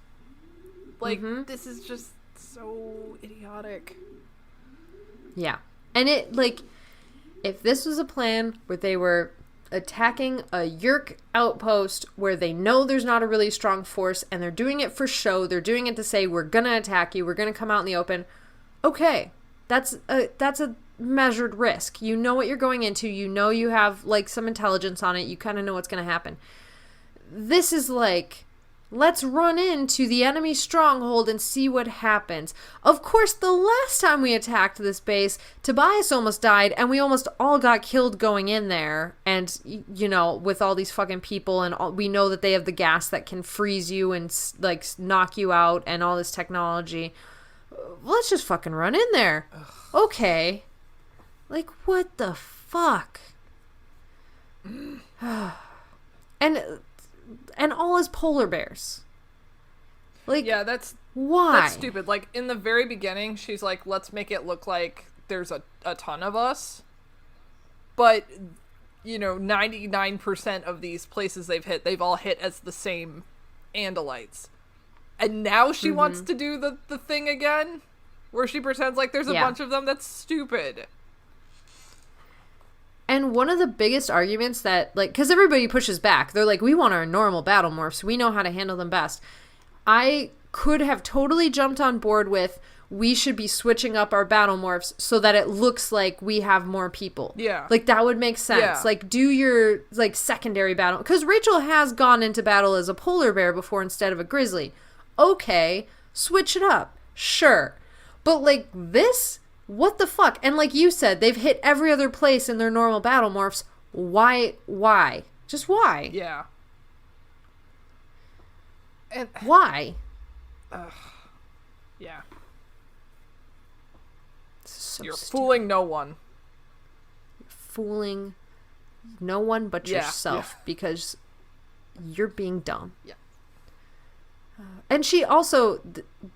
Like, This is just so idiotic. Yeah. And it, like, if this was a plan where they were attacking a Yerk outpost where they know there's not a really strong force and they're doing it for show, they're doing it to say, we're gonna attack you, we're gonna come out in the open, okay, that's a measured risk. You know what you're going into, you know you have, like, some intelligence on it, you kind of know what's gonna happen. This is like, let's run into the enemy stronghold and see what happens. Of course, the last time we attacked this base, Tobias almost died, and we almost all got killed going in there. And, you know, with all these fucking people, and we know that they have the gas that can freeze you and, like, knock you out, and all this technology. Let's just fucking run in there. Okay. Like, what the fuck? And all as polar bears. Like, yeah, that's stupid. Like, in the very beginning, she's like, let's make it look like there's a ton of us. But, you know, 99% of these places they've all hit as the same Andalites. And now she wants to do the thing again, where she pretends like there's a bunch of them. That's stupid. And one of the biggest arguments that, like, because everybody pushes back. They're like, we want our normal battle morphs. We know how to handle them best. I could have totally jumped on board with, we should be switching up our battle morphs so that it looks like we have more people. Yeah. Like, that would make sense. Yeah. Like, do your, like, secondary battle. Because Rachel has gone into battle as a polar bear before instead of a grizzly. Okay, switch it up. Sure. But, like, this? What the fuck? And like you said, they've hit every other place in their normal battle morphs. Why? Just why? Yeah. And why? Yeah. So You're stupid. fooling no one. Fooling no one but Yeah, yourself because you're being dumb. Yeah. And she also,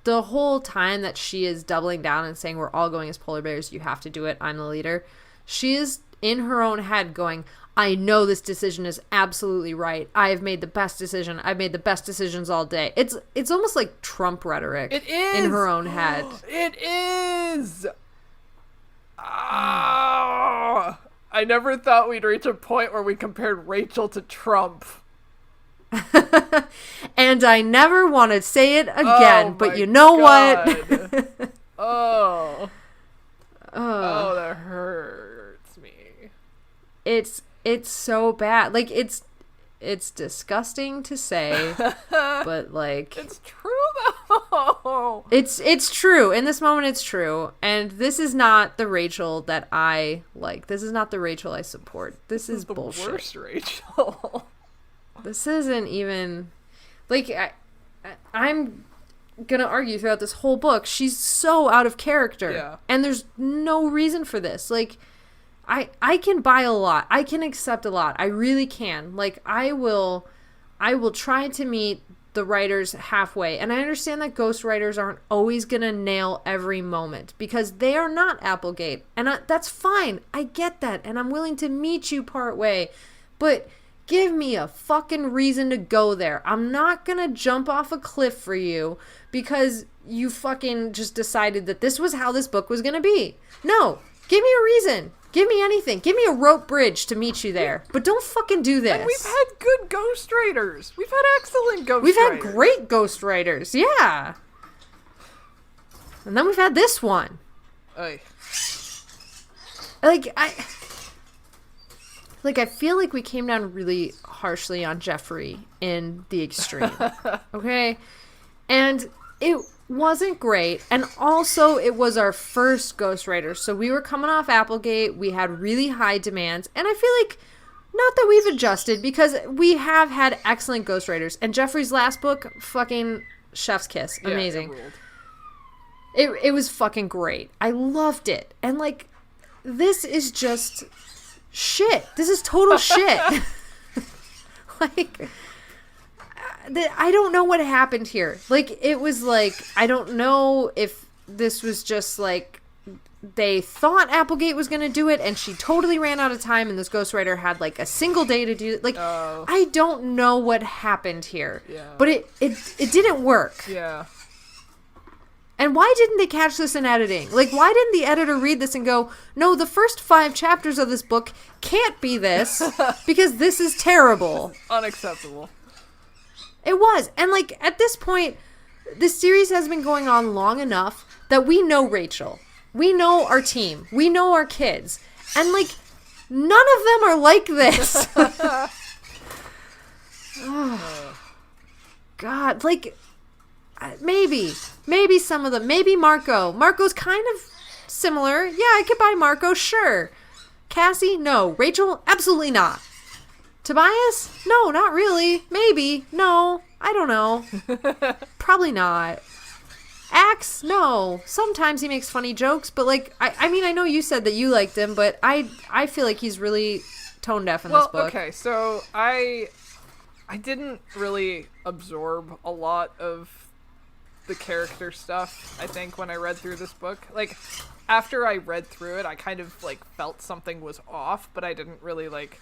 the whole time that she is doubling down and saying we're all going as polar bears, you have to do it, I'm the leader, she is in her own head going, I know this decision is absolutely right. I have made the best decision. I've made the best decisions all day. It's almost like Trump rhetoric. It is! In her own head. It is! Ah! I never thought we'd reach a point where we compared Rachel to Trump. And I never want to say it again, but you know what? Oh, that hurts me. It's so bad. Like, it's disgusting to say, but like, it's true though. It's true. In this moment, it's true. And this is not the Rachel that I like. This is not the Rachel I support. This is the bullshit. Worst Rachel. This isn't even like I'm gonna argue throughout this whole book. She's so out of character, Yeah. and there's no reason for this. Like, I can buy a lot. I can accept a lot. I really can. Like, I will try to meet the writers halfway. And I understand that ghost writers aren't always going to nail every moment because they are not Applegate. And that's fine. I get that. And I'm willing to meet you part way. But give me a fucking reason to go there. I'm not going to jump off a cliff for you because you fucking just decided that this was how this book was going to be. No. Give me a reason. Give me anything. Give me a rope bridge to meet you there. But don't fucking do this. And we've had good ghost writers. We've had excellent ghost We've writers. had great ghost writers. Yeah. And then we've had this one. Oy. I feel like we came down really harshly on Jeffrey in the extreme. Okay? And it wasn't great, and also it was our first ghostwriter, so we were coming off Applegate. We had really high demands, and I feel like not that we've adjusted because we have had excellent ghostwriters, and Jeffrey's last book, fucking chef's kiss, amazing. Yeah, it was fucking great. I loved it, and like, this is just shit. This is total shit. Like, I don't know what happened here. Like, it was like, I don't know if this was just like they thought Applegate was going to do it and she totally ran out of time and this ghostwriter had like a single day to do it. Like, I don't know what happened here. Yeah. But it didn't work. Yeah. And why didn't they catch this in editing? Like, why didn't the editor read this and go, no, the first 5 chapters of this book can't be this because this is terrible. Unacceptable. It was. And, like, at this point, this series has been going on long enough that we know Rachel. We know our team. We know our kids. And, like, none of them are like this. Oh, God. Like, maybe some of them. Maybe Marco. Marco's kind of similar. Yeah, I could buy Marco, sure. Cassie? No. Rachel? Absolutely not. Tobias? No, not really. Maybe. No. I don't know. Probably not. Axe? No. Sometimes he makes funny jokes, but like, I mean, I know you said that you liked him, but I feel like he's really tone deaf in this book. Okay, so I didn't really absorb a lot of the character stuff, I think, when I read through this book. Like, after I read through it, I kind of, like, felt something was off, but I didn't really, like,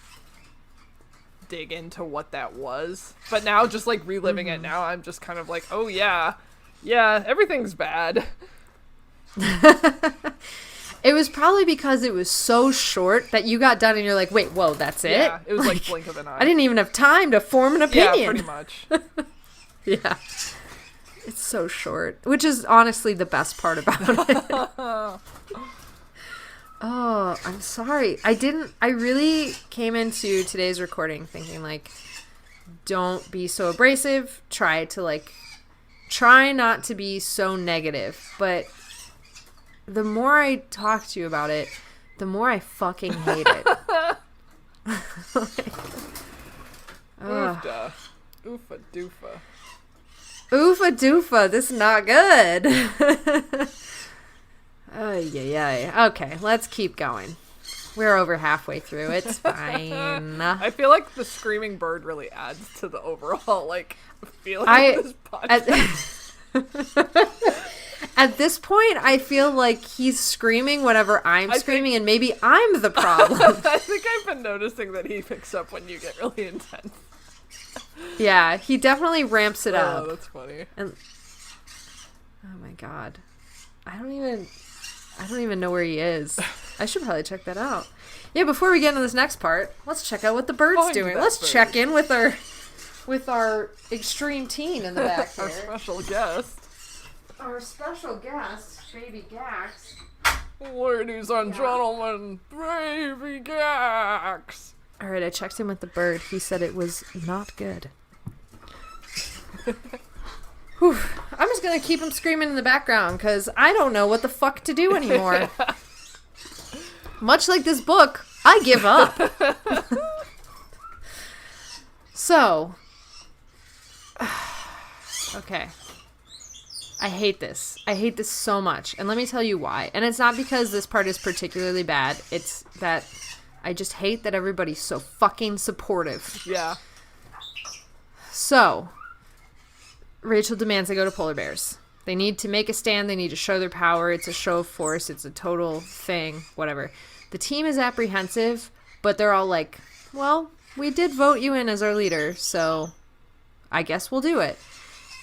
dig into what that was. But now, just like reliving it now, I'm just kind of like, oh yeah, everything's bad. It was probably because it was so short that you got done and you're like, wait, whoa, that's it? Yeah, it was like blink of an eye. I didn't even have time to form an opinion. Yeah, pretty much. Yeah. It's so short, which is honestly the best part about it. Oh, I'm sorry. I really came into today's recording thinking, like, don't be so abrasive. Try not to be so negative. But the more I talk to you about it, the more I fucking hate it. Oofda. Oofa doofa. Oofa doofa. This is not good. Oh, yeah. Okay, let's keep going. We're over halfway through. It's fine. I feel like the screaming bird really adds to the overall, like, feeling of this podcast. At this point, I feel like he's screaming whenever I'm screaming, and maybe I'm the problem. I think I've been noticing that he picks up when you get really intense. Yeah, he definitely ramps it up. Oh, that's funny. And oh my god. I don't even know where he is. I should probably check that out. Yeah, before we get into this next part, let's check out what the bird's doing. Let's check in with our extreme teen in the back here. Our special guest. Our special guest, Baby Gax. Ladies and gentlemen, Baby Gax. Alright, I checked in with the bird. He said it was not good. Whew. I'm just gonna keep him screaming in the background because I don't know what the fuck to do anymore. Yeah. Much like this book, I give up. So, okay. I hate this. I hate this so much. And let me tell you why. And it's not because this part is particularly bad. It's that I just hate that everybody's so fucking supportive. Yeah. So, Rachel demands they go to polar bears. They need to make a stand. They need to show their power. It's a show of force. It's a total thing. Whatever. The team is apprehensive, but they're all like, well, we did vote you in as our leader, so I guess we'll do it.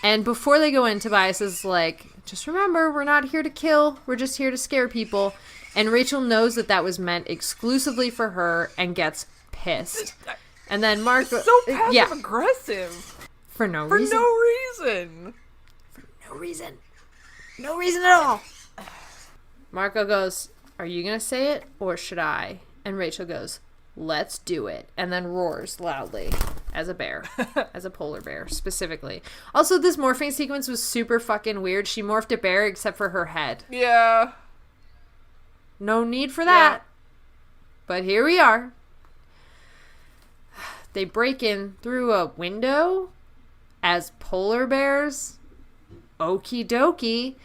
And before they go in, Tobias is like, just remember, we're not here to kill. We're just here to scare people. And Rachel knows that that was meant exclusively for her and gets pissed. And then Mark... It's so passive-aggressive. For no reason. No reason. No reason at all. Marco goes, are you going to say it or should I? And Rachel goes, let's do it. And then roars loudly as a bear. As a polar bear, specifically. Also, this morphing sequence was super fucking weird. She morphed a bear except for her head. Yeah. No need for that. Yeah. But here we are. They break in through a window as polar bears. Okie dokie.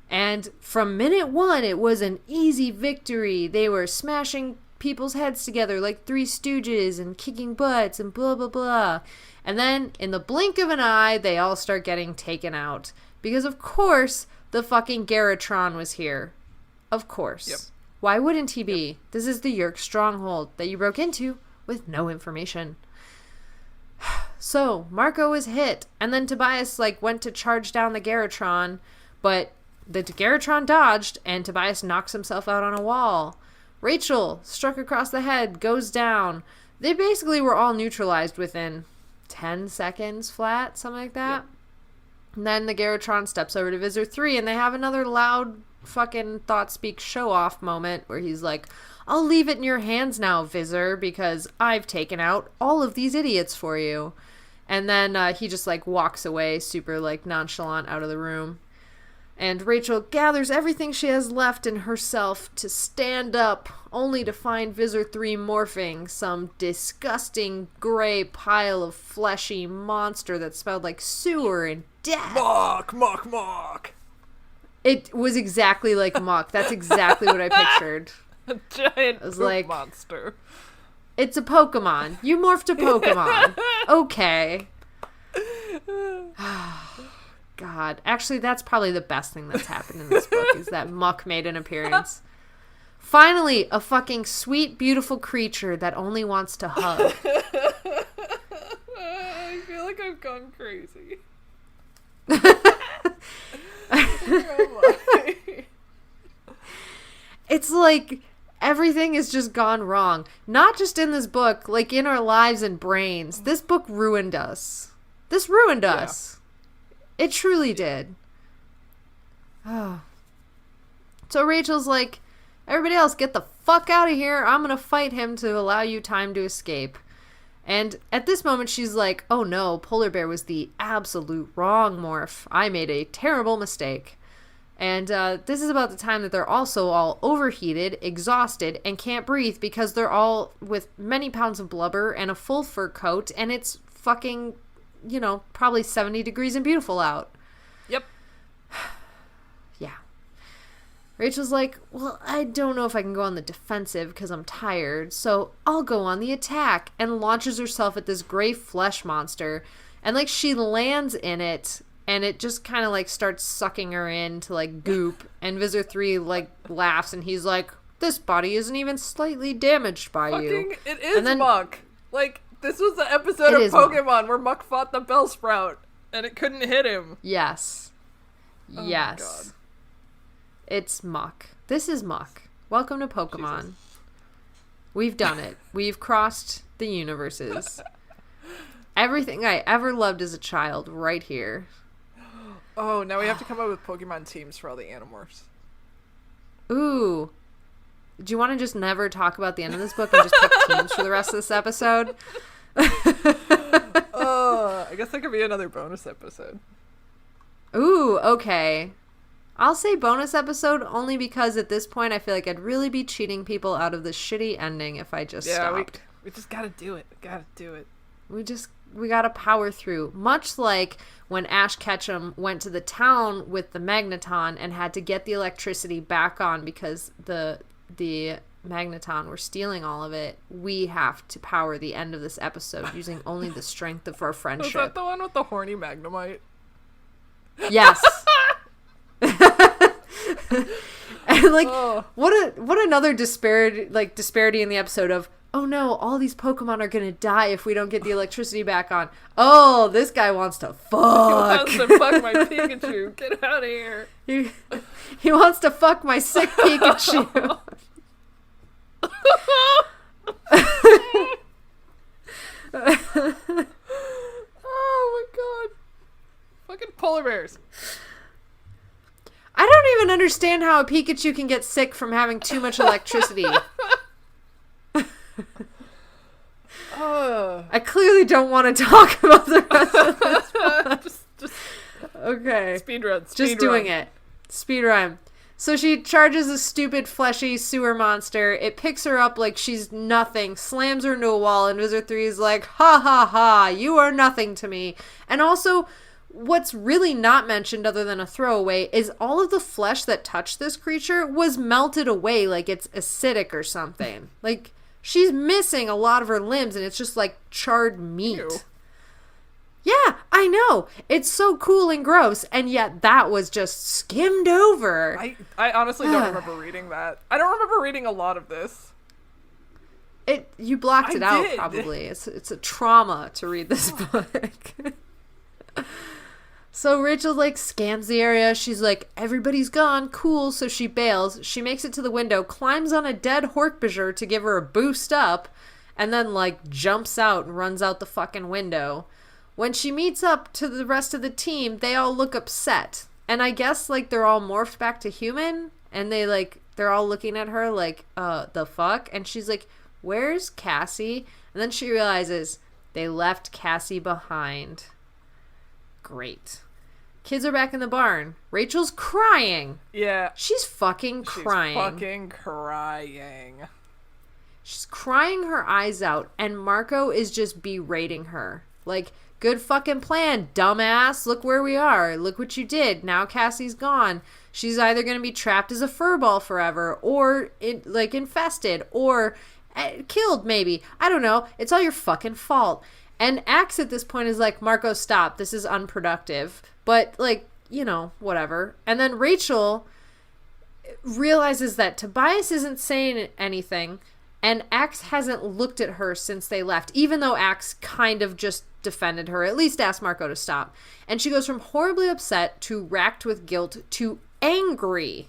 And from minute one, it was an easy victory. They were smashing people's heads together like Three Stooges and kicking butts and blah, blah, blah. And then, in the blink of an eye, they all start getting taken out. Because, of course, the fucking Garrotron was here. Of course. Yep. Why wouldn't he be? Yep. This is the Yeerk stronghold that you broke into with no information. So, Marco was hit. And then Tobias, went to charge down the Garrotron. But the Garrotron dodged, and Tobias knocks himself out on a wall. Rachel, struck across the head, goes down. They basically were all neutralized within 10 seconds flat, something like that. Yep. And then the Garrotron steps over to Visitor 3, and they have another loud fucking thought-speak show-off moment where he's like, I'll leave it in your hands now, Visitor, because I've taken out all of these idiots for you. And then he just, walks away super, nonchalant out of the room. And Rachel gathers everything she has left in herself to stand up, only to find Visitor 3 morphing some disgusting gray pile of fleshy monster that smelled like sewer and death. Muck. It was exactly like muck. That's exactly what I pictured. A giant poop monster. It's a Pokemon. You morphed a Pokemon. Okay. God. Actually, that's probably the best thing that's happened in this book, is that Muck made an appearance. Finally, a fucking sweet, beautiful creature that only wants to hug. I feel like I've gone crazy. It's like everything has just gone wrong. Not just in this book, in our lives and brains. This book ruined us. This ruined us. It truly did. Oh. So Rachel's like, everybody else, get the fuck out of here. I'm going to fight him to allow you time to escape. And at this moment, she's like, oh no, Polar Bear was the absolute wrong morph. I made a terrible mistake. And this is about the time that they're also all overheated, exhausted, and can't breathe because they're all with many pounds of blubber and a full fur coat, and it's fucking, you know, probably 70 degrees and beautiful out. Yep. Yeah. Rachel's like, well, I don't know if I can go on the defensive because I'm tired, so I'll go on the attack, and launches herself at this gray flesh monster. And, like, she lands in it, and it just kind of, like, starts sucking her into, like, goop. And Visor 3, like, laughs, and he's like, this body isn't even slightly damaged by you. It is then, Muck. Like, this was the episode of Pokemon where Muck fought the Bellsprout, and it couldn't hit him. Yes. Oh yes. my God. It's Muck. This is Muck. Welcome to Pokemon. Jesus. We've done it. We've crossed the universes. Everything I ever loved as a child right here. Oh, now we have to come up with Pokemon teams for all the Animorphs. Ooh. Do you want to just never talk about the end of this book and just pick teams for the rest of this episode? I guess that could be another bonus episode. Ooh, okay. I'll say bonus episode only because at this point I feel like I'd really be cheating people out of the shitty ending if I just stopped. We just gotta do it. Gotta do it. We gotta power through. Much like when Ash Ketchum went to the town with the Magneton and had to get the electricity back on because the Magneton were stealing all of it. We have to power the end of this episode using only the strength of our friendship. Was that the one with the horny Magnemite? Yes. And like, what another disparity in the episode of, oh no, all these Pokemon are gonna die if we don't get the electricity back on. Oh, this guy wants to fuck. He wants to fuck my Pikachu. Get out of here. He wants to fuck my sick Pikachu. Oh my God. Fucking polar bears. I don't even understand how a Pikachu can get sick from having too much electricity. I clearly don't want to talk about the rest of this. just okay. Speedrun. Just doing it. Speedrun. So she charges a stupid fleshy sewer monster. It picks her up like she's nothing, slams her into a wall, and Visor 3 is like, ha ha ha, you are nothing to me. And also, what's really not mentioned other than a throwaway is all of the flesh that touched this creature was melted away like it's acidic or something. Like, she's missing a lot of her limbs and it's just like charred meat. Ew. Yeah, I know. It's so cool and gross, and yet that was just skimmed over. I honestly don't remember reading that. I don't remember reading a lot of this. You blocked it out, did. probably. It's a trauma to read this book. So Rachel, like, scans the area. She's like, everybody's gone. Cool. So she bails. She makes it to the window, climbs on a dead hork-bajir to give her a boost up, and then, like, jumps out and runs out the fucking window. When she meets up to the rest of the team, they all look upset. And I guess, like, they're all morphed back to human, and they're all looking at her like, the fuck? And she's like, where's Cassie? And then she realizes they left Cassie behind. Great. Kids are back in the barn. Rachel's crying. Yeah. She's fucking crying. She's crying her eyes out, and Marco is just berating her. Like, good fucking plan, dumbass. Look where we are. Look what you did. Now Cassie's gone. She's either going to be trapped as a furball forever, or, infested, or killed, maybe. I don't know. It's all your fucking fault. And Axe at this point is like, Marco, stop. This is unproductive. But, like, you know, whatever. And then Rachel realizes that Tobias isn't saying anything, and Axe hasn't looked at her since they left, even though Axe kind of just defended her, at least asked Marco to stop. And she goes from horribly upset to racked with guilt to angry.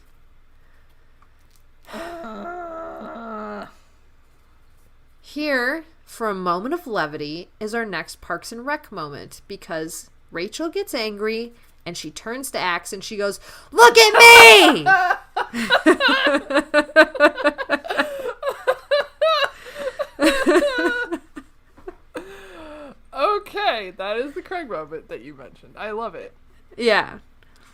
Here, for a moment of levity, is our next Parks and Rec moment, because Rachel gets angry And she turns to Axe and she goes, "Look at me!" Okay, that is the Craig moment that you mentioned. I love it. Yeah.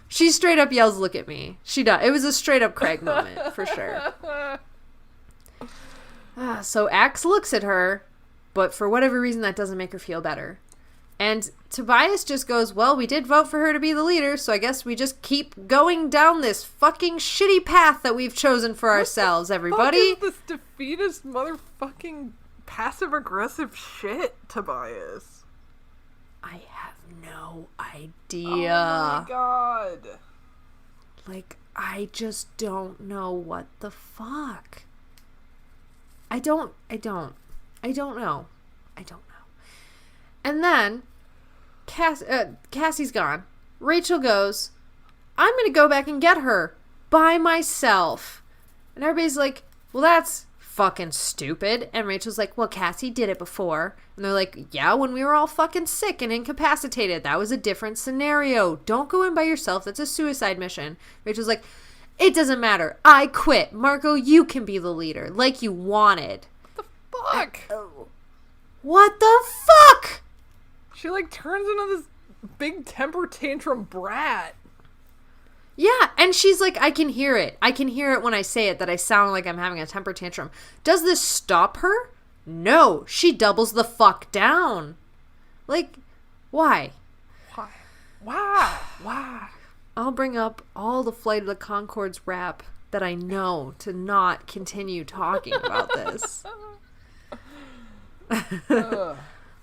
She straight up yells, "Look at me." She does. It was a straight up Craig moment, for sure. So Axe looks at her, but for whatever reason, that doesn't make her feel better. And Tobias just goes, "Well, we did vote for her to be the leader, so I guess we just keep going down this fucking shitty path that we've chosen for ourselves, everybody." What is this defeatist motherfucking passive-aggressive shit, Tobias? I have no idea. Oh my god. Like, I just don't know what the fuck. I don't know. And then Cassie's gone. Rachel goes, "I'm going to go back and get her by myself." And everybody's like, "Well, that's fucking stupid." And Rachel's like, "Well, Cassie did it before." And they're like, "Yeah, when we were all fucking sick and incapacitated. That was a different scenario. Don't go in by yourself. That's a suicide mission." Rachel's like, "It doesn't matter. I quit. Marco, you can be the leader like you wanted." What the fuck? What the fuck? She, like, turns into this big temper tantrum brat. Yeah, and she's like, "I can hear it. I can hear it when I say it, that I sound like I'm having a temper tantrum." Does this stop her? No, she doubles the fuck down. Like, why? Why? I'll bring up all the Flight of the Conchords rap that I know to not continue talking about this.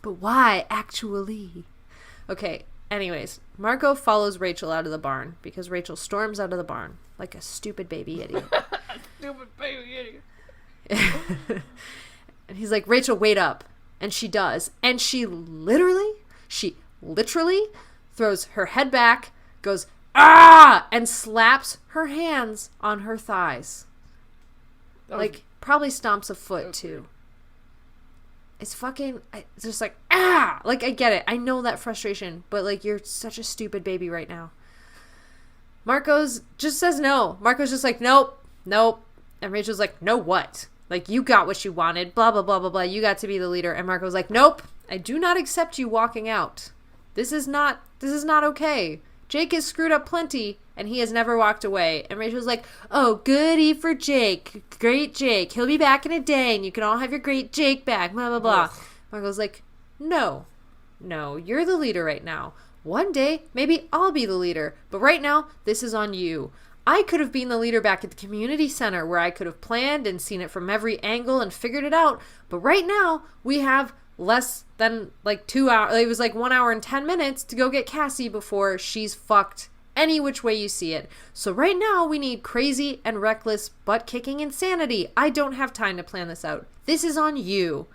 But why, actually? Okay, anyways, Marco follows Rachel out of the barn because Rachel storms out of the barn like a stupid baby idiot. Stupid baby idiot. And he's like, "Rachel, wait up." And she does. And she literally throws her head back, goes, "Ah!" and slaps her hands on her thighs. Like, probably stomps a foot, too. Weird. It's fucking, it's just like, ah! Like, I get it. I know that frustration, but, like, you're such a stupid baby right now. Marco's just says no. Marco's just like, nope. And Rachel's like, "No what? Like, you got what you wanted, blah, blah, blah, blah, blah. You got to be the leader." And Marco's like, "Nope. I do not accept you walking out. This is not okay. Jake has screwed up plenty, and he has never walked away." And Rachel's like, "Oh, goody for Jake. Great Jake. He'll be back in a day, and you can all have your great Jake back, blah, blah, blah." Marco's like, No, you're the leader right now. One day, maybe I'll be the leader, but right now, this is on you. I could have been the leader back at the community center where I could have planned and seen it from every angle and figured it out, but right now, we have less than, like, 2 hours. It was like 1 hour and 10 minutes to go get Cassie before she's fucked any which way you see it. So right now, we need crazy and reckless butt-kicking insanity. I don't have time to plan this out. This is on you.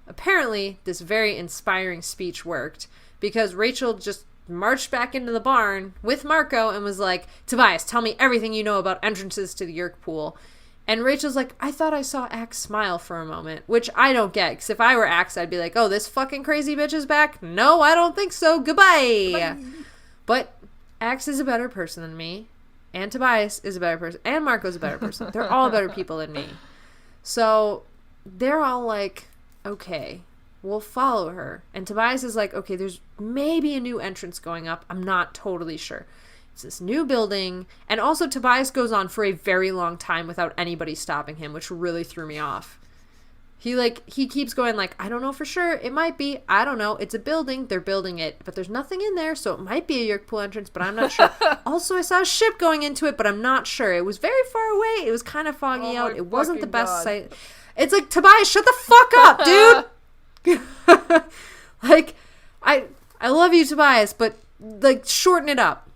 Apparently, this very inspiring speech worked because Rachel just marched back into the barn with Marco and was like, "Tobias, tell me everything you know about entrances to the Yerk pool." And Rachel's like, "I thought I saw Axe smile for a moment," which I don't get, because if I were Axe, I'd be like, "Oh, this fucking crazy bitch is back? No, I don't think so. Goodbye." But Axe is a better person than me, and Tobias is a better person, and Marco's a better person. They're all better people than me. So they're all like, "Okay, we'll follow her." And Tobias is like, "Okay, there's maybe a new entrance going up. I'm not totally sure. It's this new building." And also Tobias goes on for a very long time without anybody stopping him, which really threw me off. He keeps going like, "I don't know for sure. It might be. I don't know. It's a building. They're building it. But there's nothing in there. So it might be a Yerk pool entrance, but I'm not sure." Also, I saw a ship going into it, but I'm not sure. It was very far away. It was kind of foggy out. It wasn't the best sight. It's like, Tobias, shut the fuck up, dude. Like, I love you, Tobias, but, like, shorten it up.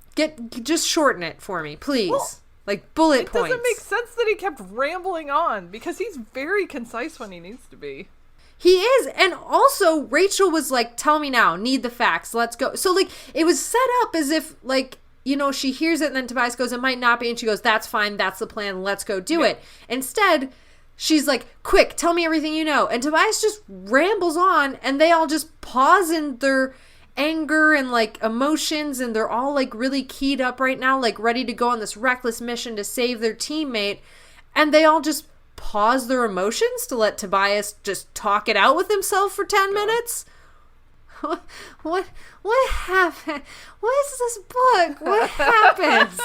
Just shorten it for me, please. Well, like, bullet points. It doesn't make sense that he kept rambling on, because he's very concise when he needs to be. He is, and also, Rachel was like, "Tell me now, need the facts, let's go." So, like, it was set up as if, like, you know, she hears it, and then Tobias goes, "It might not be," and she goes, "That's fine, that's the plan, let's go do it." Instead, she's like, "Quick, tell me everything you know." And Tobias just rambles on, and they all just pause in their anger and like emotions, and they're all like really keyed up right now, like ready to go on this reckless mission to save their teammate, and they all just pause their emotions to let Tobias just talk it out with himself for 10 minutes. What happened? What is this book? What happens?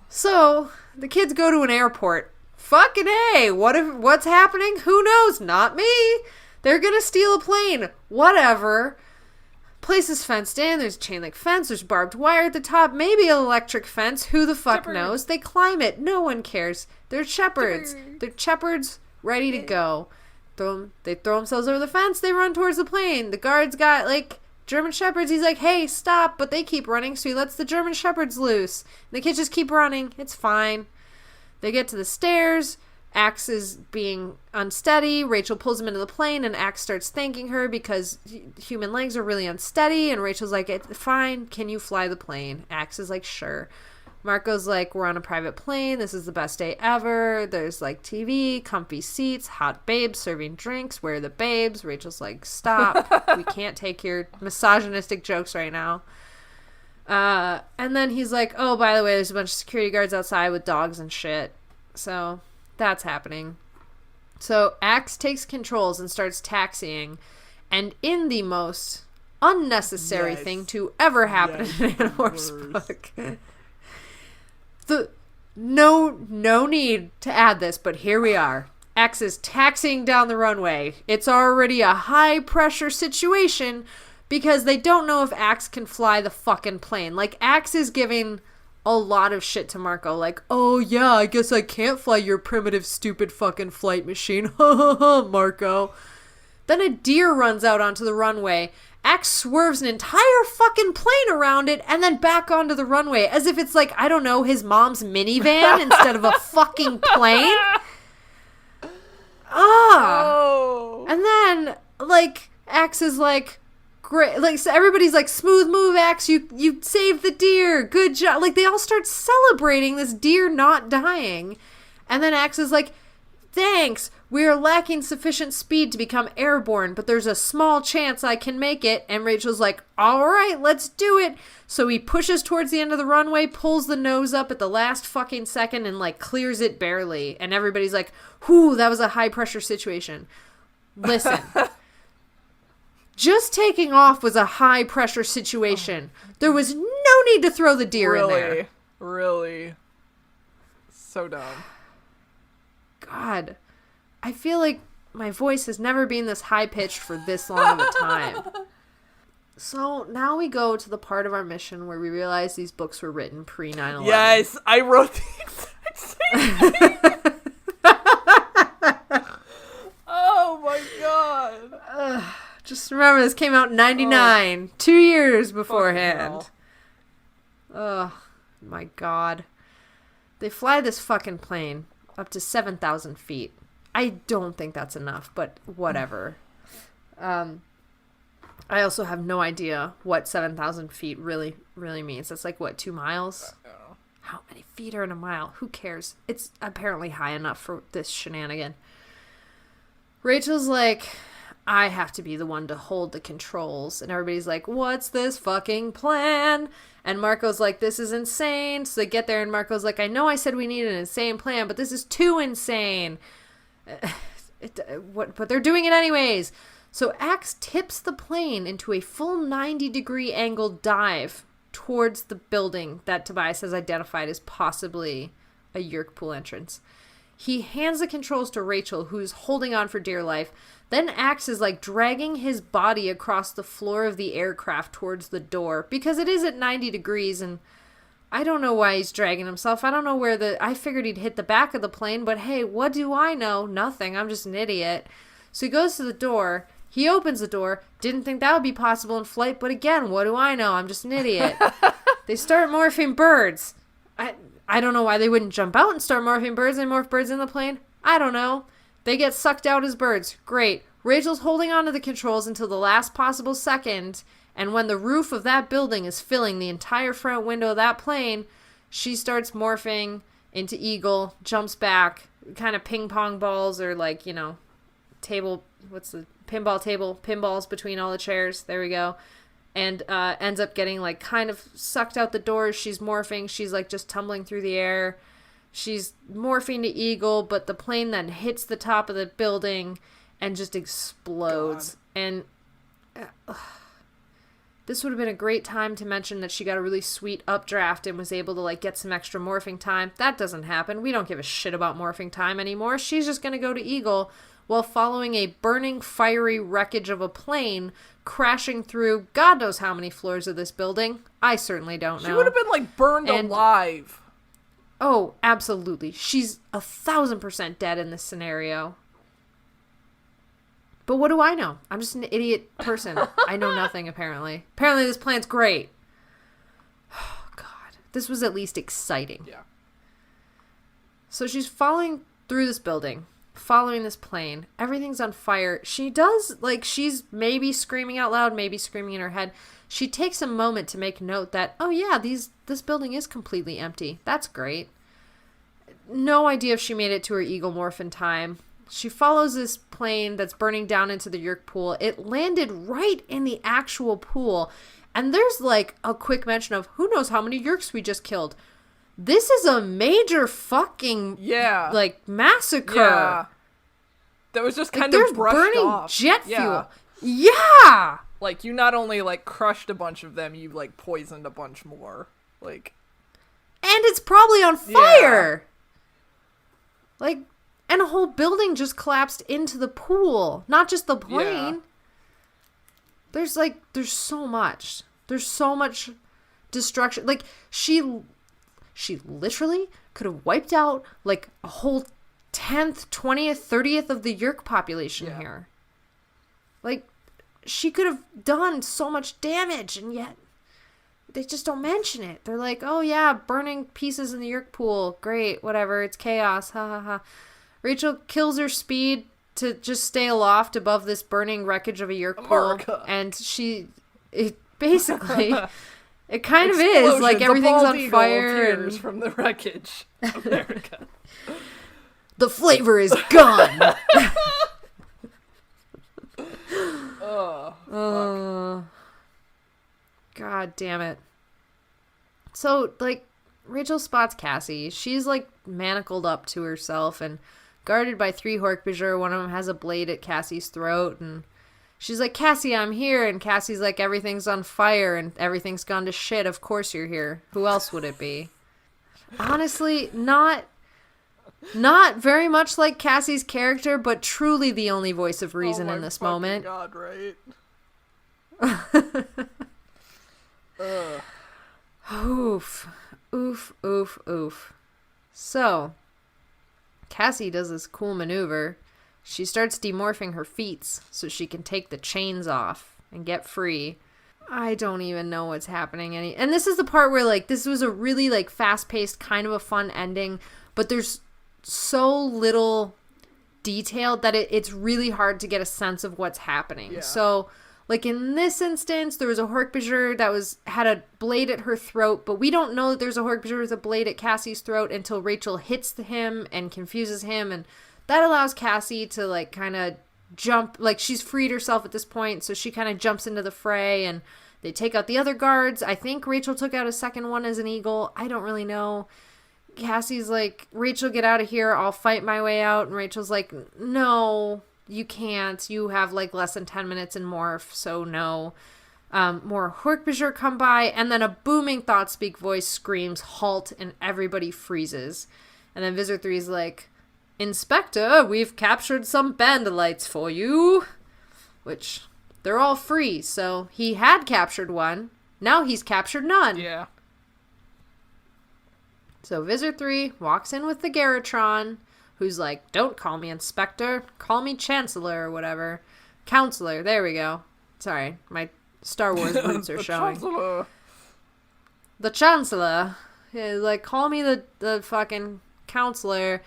So the kids go to an airport. Fucking A. What's happening? Who knows? Not me. They're gonna steal a plane. Whatever. Place is fenced in. There's a chain link fence. There's barbed wire at the top. Maybe an electric fence. Who the fuck knows? They climb it. No one cares. They're shepherds. They're shepherds ready to go. They throw themselves over the fence. They run towards the plane. The guard's got like German shepherds. He's like, hey, stop. But they keep running. So he lets the German shepherds loose. And the kids just keep running. It's fine. They get to the stairs. Axe is being unsteady. Rachel pulls him into the plane, and Axe starts thanking her because human legs are really unsteady. And Rachel's like, it's fine. Can you fly the plane? Axe is like, sure. Marco's like, we're on a private plane. This is the best day ever. There's like TV, comfy seats, hot babes serving drinks. Where are the babes? Rachel's like, stop. We can't take your misogynistic jokes right now. And then he's like, oh, by the way, there's a bunch of security guards outside with dogs and shit. So that's happening. So Axe takes controls and starts taxiing. And in the most unnecessary thing to ever happen in an Animorphs book. No need to add this, but here we are. Axe is taxiing down the runway. It's already a high pressure situation because they don't know if Axe can fly the fucking plane. Like, Axe is giving a lot of shit to Marco. Like, oh yeah, I guess I can't fly your primitive, stupid fucking flight machine. Ha ha ha, Marco. Then a deer runs out onto the runway. Axe swerves an entire fucking plane around it and then back onto the runway as if it's like, I don't know, his mom's minivan instead of a fucking plane. Oh. And then, like, Axe is like, great. Like, so everybody's like, smooth move, Axe. You saved the deer. Good job. Like, they all start celebrating this deer not dying. And then Axe is like, thanks. We are lacking sufficient speed to become airborne, but there's a small chance I can make it. And Rachel's like, all right, let's do it. So he pushes towards the end of the runway, pulls the nose up at the last fucking second, and like clears it barely. And everybody's like, whew, that was a high pressure situation. Listen, just taking off was a high pressure situation. There was no need to throw the deer in there. Really? So dumb. God. I feel like my voice has never been this high-pitched for this long of a time. So now we go to the part of our mission where we realize these books were written pre-9/11. Yes, I wrote the exact same thing. Oh my god. Just remember, this came out in 99, 2 years beforehand. Oh my god. They fly this fucking plane up to 7,000 feet. I don't think that's enough, but whatever. I also have no idea what 7,000 feet really means. That's like, what, 2 miles? How many feet are in a mile? Who cares? It's apparently high enough for this shenanigan. Rachel's like, I have to be the one to hold the controls. And everybody's like, what's this fucking plan? And Marco's like, this is insane. So they get there and Marco's like, I know I said we need an insane plan, but this is too insane. But they're doing it anyways. So Axe tips the plane into a full 90-degree angled dive towards the building that Tobias has identified as possibly a Yerk pool entrance. He hands the controls to Rachel, who's holding on for dear life. Then Axe is like dragging his body across the floor of the aircraft towards the door because it is at 90 degrees and I don't know why he's dragging himself. I don't know I figured he'd hit the back of the plane, but hey, what do I know? Nothing. I'm just an idiot. So he goes to the door. He opens the door. Didn't think that would be possible in flight, but again, what do I know? I'm just an idiot. They start morphing birds. I don't know why they wouldn't jump out and start morphing birds and morph birds in the plane. I don't know. They get sucked out as birds. Great. Rachel's holding onto the controls until the last possible second. And when the roof of that building is filling the entire front window of that plane, she starts morphing into Eagle, jumps back, kind of ping pong balls or like, table, what's the pinball table, pinballs between all the chairs. There we go. And ends up getting like kind of sucked out the door. She's morphing. She's like just tumbling through the air. She's morphing to Eagle, but the plane then hits the top of the building and just explodes. God. And this would have been a great time to mention that she got a really sweet updraft and was able to like get some extra morphing time. That doesn't happen. We don't give a shit about morphing time anymore. She's just going to go to Eagle while following a burning, fiery wreckage of a plane crashing through God knows how many floors of this building. I certainly don't know. She would have been like burned alive. Oh, absolutely. She's 1,000% dead in this scenario. But what do I know? I'm just an idiot person. I know nothing, apparently. Apparently this plan's great. Oh, God. This was at least exciting. Yeah. So she's falling through this building, following this plane. Everything's on fire. She does, like, she's maybe screaming out loud, maybe screaming in her head. She takes a moment to make note that, oh yeah, this building is completely empty. That's great. No idea if she made it to her Eagle morph in time. She follows this plane that's burning down into the Yerk pool. It landed right in the actual pool. And there's like a quick mention of who knows how many Yerks we just killed. This is a major fucking like massacre. Yeah. That was just kind of brushed burning off. Jet fuel. Yeah. Like you not only like crushed a bunch of them, you like poisoned a bunch more. Like, and it's probably on fire. Yeah. Like, and a whole building just collapsed into the pool, not just the plane. Yeah. There's so much. There's so much destruction. Like she literally could have wiped out like a whole 10th, 20th, 30th of the Yerk population here. Like she could have done so much damage, and yet they just don't mention it. They're like, oh yeah, burning pieces in the Yerk pool. Great, whatever. It's chaos. Ha ha ha. Rachel kills her speed to just stay aloft above this burning wreckage of a Yerk pool. And it basically, it kind of is. Like everything's on fire. Appears from the wreckage. America. The flavor is gone. God damn it. So, like, Rachel spots Cassie. She's, like, manacled up to herself and guarded by 3 hork-bajir. One of them has a blade at Cassie's throat, and she's like, Cassie, I'm here. And Cassie's like, everything's on fire and everything's gone to shit. Of course you're here. Who else would it be? Honestly, not very much like Cassie's character, but truly the only voice of reason in this moment. Oh my God, right? Oof. Oof, oof, oof. So, Cassie does this cool maneuver. She starts demorphing her feet so she can take the chains off and get free. I don't even know what's happening. And this is the part where, like, this was a really, like, fast-paced, kind of a fun ending, but there's so little detail that it's really hard to get a sense of what's happening. Yeah. So, like, in this instance, there was a hork-bajir that had a blade at her throat, but we don't know that there's a hork-bajir with a blade at Cassie's throat until Rachel hits him and confuses him, and that allows Cassie to, like, kind of jump. Like, she's freed herself at this point, so she kind of jumps into the fray, and they take out the other guards. I think Rachel took out a second one as an eagle. I don't really know. Cassie's like, Rachel, get out of here. I'll fight my way out. And Rachel's like, no, you can't. You have, like, less than 10 minutes in morph, so no. More hork-bajir come by, and then a booming thought-speak voice screams, halt, and everybody freezes. And then Visor 3's like, Inspector, we've captured some bandolites for you. Which, they're all free, so he had captured one. Now he's captured none. Yeah. So Visor 3 walks in with the Garrotron, who's like, don't call me Inspector, call me Chancellor or whatever. Counselor, there we go. Sorry, my Star Wars roots are showing. Chancellor. The Chancellor. Yeah, like, call me the fucking Counselor.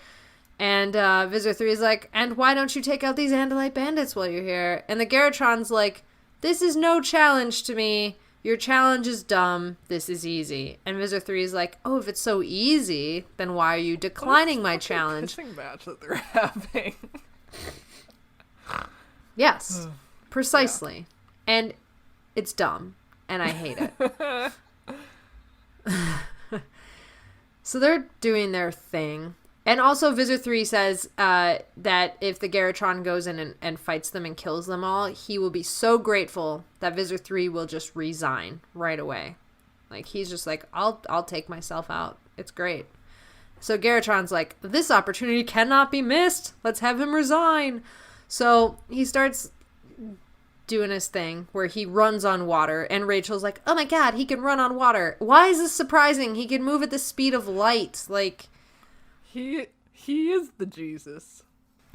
And Visor 3 is like, and why don't you take out these Andalite bandits while you're here? And the Garrotron's like, this is no challenge to me. Your challenge is dumb. This is easy. And Visor 3 is like, oh, if it's so easy, then why are you declining my challenge? Pissing match that they're having. Yes, precisely. Yeah. And it's dumb, and I hate it. So they're doing their thing. And also, Visor 3 says that if the Garrotron goes in and fights them and kills them all, he will be so grateful that Visor 3 will just resign right away. Like, he's just like, I'll take myself out. It's great. So Garrotron's like, this opportunity cannot be missed. Let's have him resign. So he starts doing his thing where he runs on water, and Rachel's like, oh my god, he can run on water. Why is this surprising? He can move at the speed of light. Like, he is the Jesus.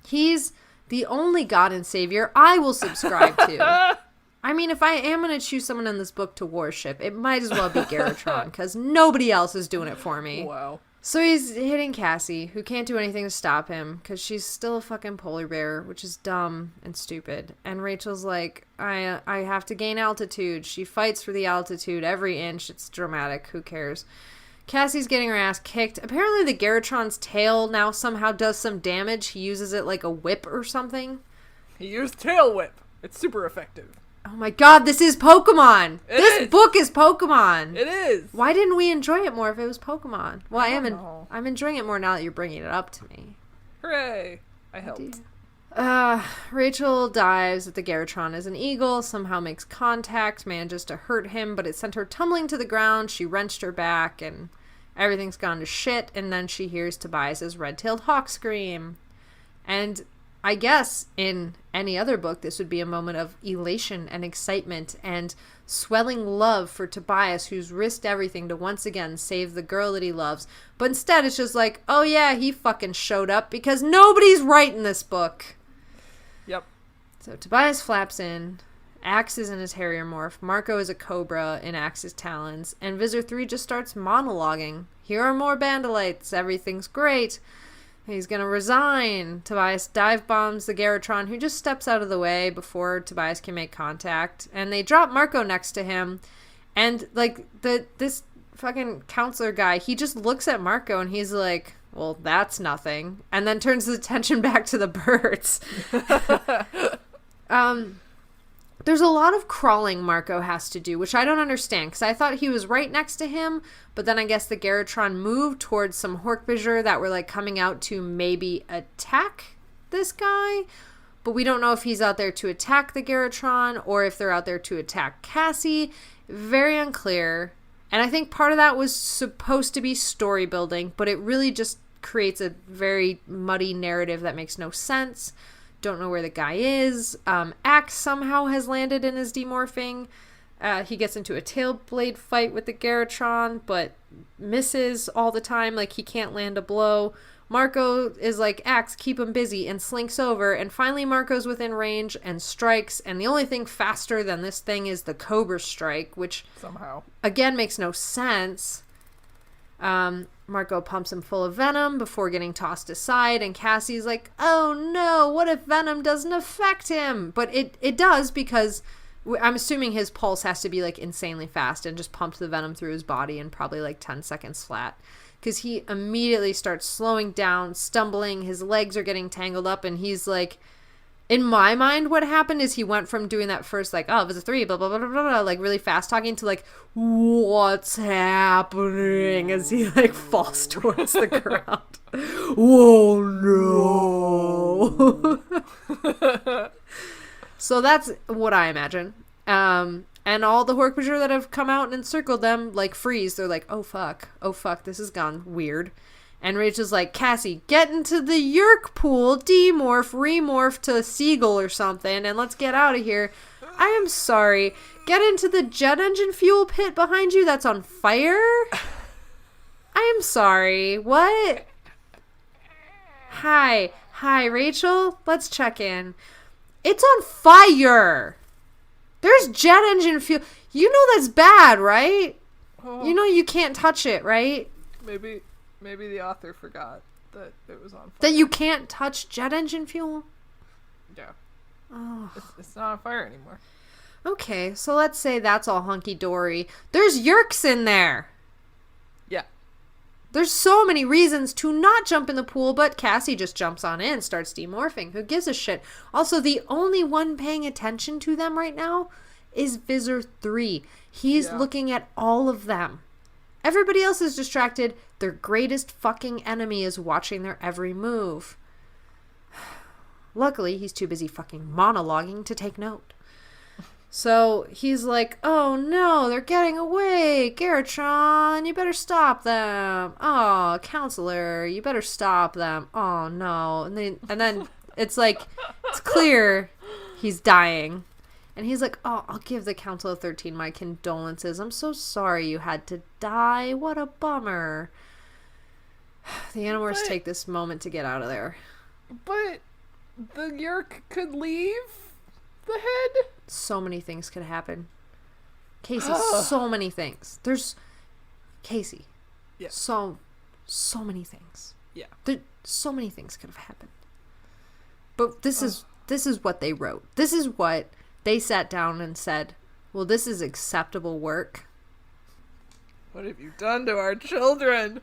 He's the only God and Savior I will subscribe to. I mean, if I am going to choose someone in this book to worship, it might as well be Garrotron, because nobody else is doing it for me. Wow. So he's hitting Cassie, who can't do anything to stop him, because she's still a fucking polar bear, which is dumb and stupid. And Rachel's like, I have to gain altitude. She fights for the altitude every inch. It's dramatic. Who cares? Cassie's getting her ass kicked. Apparently the Garrotron's tail now somehow does some damage. He uses it like a whip or something. He used Tail Whip. It's super effective. Oh my god, this is Pokemon! This book is Pokemon! It is! Why didn't we enjoy it more if it was Pokemon? Well, I'm enjoying it more now that you're bringing it up to me. Hooray! I helped. Rachel dives at the Garrotron as an eagle, somehow makes contact, manages to hurt him, but it sent her tumbling to the ground. She wrenched her back, and everything's gone to shit, and then she hears Tobias's red-tailed hawk scream. And I guess in any other book, this would be a moment of elation and excitement and swelling love for Tobias, who's risked everything to once again save the girl that he loves. But instead, it's just like, oh yeah, he fucking showed up because nobody's writing this book. Yep. So Tobias flaps in. Axe is in his Harrier morph. Marco is a cobra in Axe's talons. And Visor 3 just starts monologuing. Here are more Bandolites. Everything's great. He's gonna resign. Tobias dive bombs the Garrotron, who just steps out of the way before Tobias can make contact. And they drop Marco next to him. And, like, this fucking counselor guy, he just looks at Marco and he's like, well, that's nothing. And then turns his attention back to the birds. There's a lot of crawling Marco has to do, which I don't understand, because I thought he was right next to him, but then I guess the Garrotron moved towards some hork-bajir that were, like, coming out to maybe attack this guy, but we don't know if he's out there to attack the Garrotron, or if they're out there to attack Cassie. Very unclear, and I think part of that was supposed to be story building, but it really just creates a very muddy narrative that makes no sense. Don't know where the guy is. Axe somehow has landed in his demorphing. He gets into a tail blade fight with the Garrotron, but misses all the time. Like, he can't land a blow. Marco is like, Axe, keep him busy, and slinks over. And finally Marco's within range and strikes. And the only thing faster than this thing is the Cobra Strike, which somehow, again, makes no sense. Marco pumps him full of venom before getting tossed aside, and Cassie's like, oh no, what if venom doesn't affect him? But it does, because I'm assuming his pulse has to be like insanely fast and just pumps the venom through his body in probably like 10 seconds flat, because he immediately starts slowing down, stumbling, his legs are getting tangled up, and he's like, in my mind, what happened is he went from doing that first, like, oh, Visit 3, blah, blah, blah, blah, blah, like, really fast talking to, like, what's happening, as he, like, falls towards the ground. Whoa, no. So that's what I imagine. And all the hork-bajir that have come out and encircled them, like, freeze. They're like, oh, fuck, this has gone weird. And Rachel's like, Cassie, get into the Yerk pool, demorph, remorph to seagull or something, and let's get out of here. I am sorry. Get into the jet engine fuel pit behind you that's on fire? I am sorry. What? Hi, Rachel. Let's check in. It's on fire. There's jet engine fuel. You know that's bad, right? Oh. You know you can't touch it, right? Maybe the author forgot that it was on fire. That you can't touch jet engine fuel? Yeah. Oh. It's not on fire anymore. Okay, so let's say that's all hunky-dory. There's Yerks in there! Yeah. There's so many reasons to not jump in the pool, but Cassie just jumps on in, starts demorphing. Who gives a shit? Also, the only one paying attention to them right now is Visor 3. He's looking at all of them. Everybody else is distracted. Their greatest fucking enemy is watching their every move. Luckily, he's too busy fucking monologuing to take note. So he's like, oh no, they're getting away. Garrotron, you better stop them. Oh, counselor, you better stop them. Oh no. And then it's like, it's clear he's dying. And he's like, oh, I'll give the Council of 13 my condolences. I'm so sorry you had to die. What a bummer. The Animorphs take this moment to get out of there. But the Yeerk could leave the head? So many things could happen. Kaycie, so many things. There's... Kaycie. Yeah. So many things. Yeah. So many things could have happened. But this is what they wrote. This is what they sat down and said, well, this is acceptable work. What have you done to our children?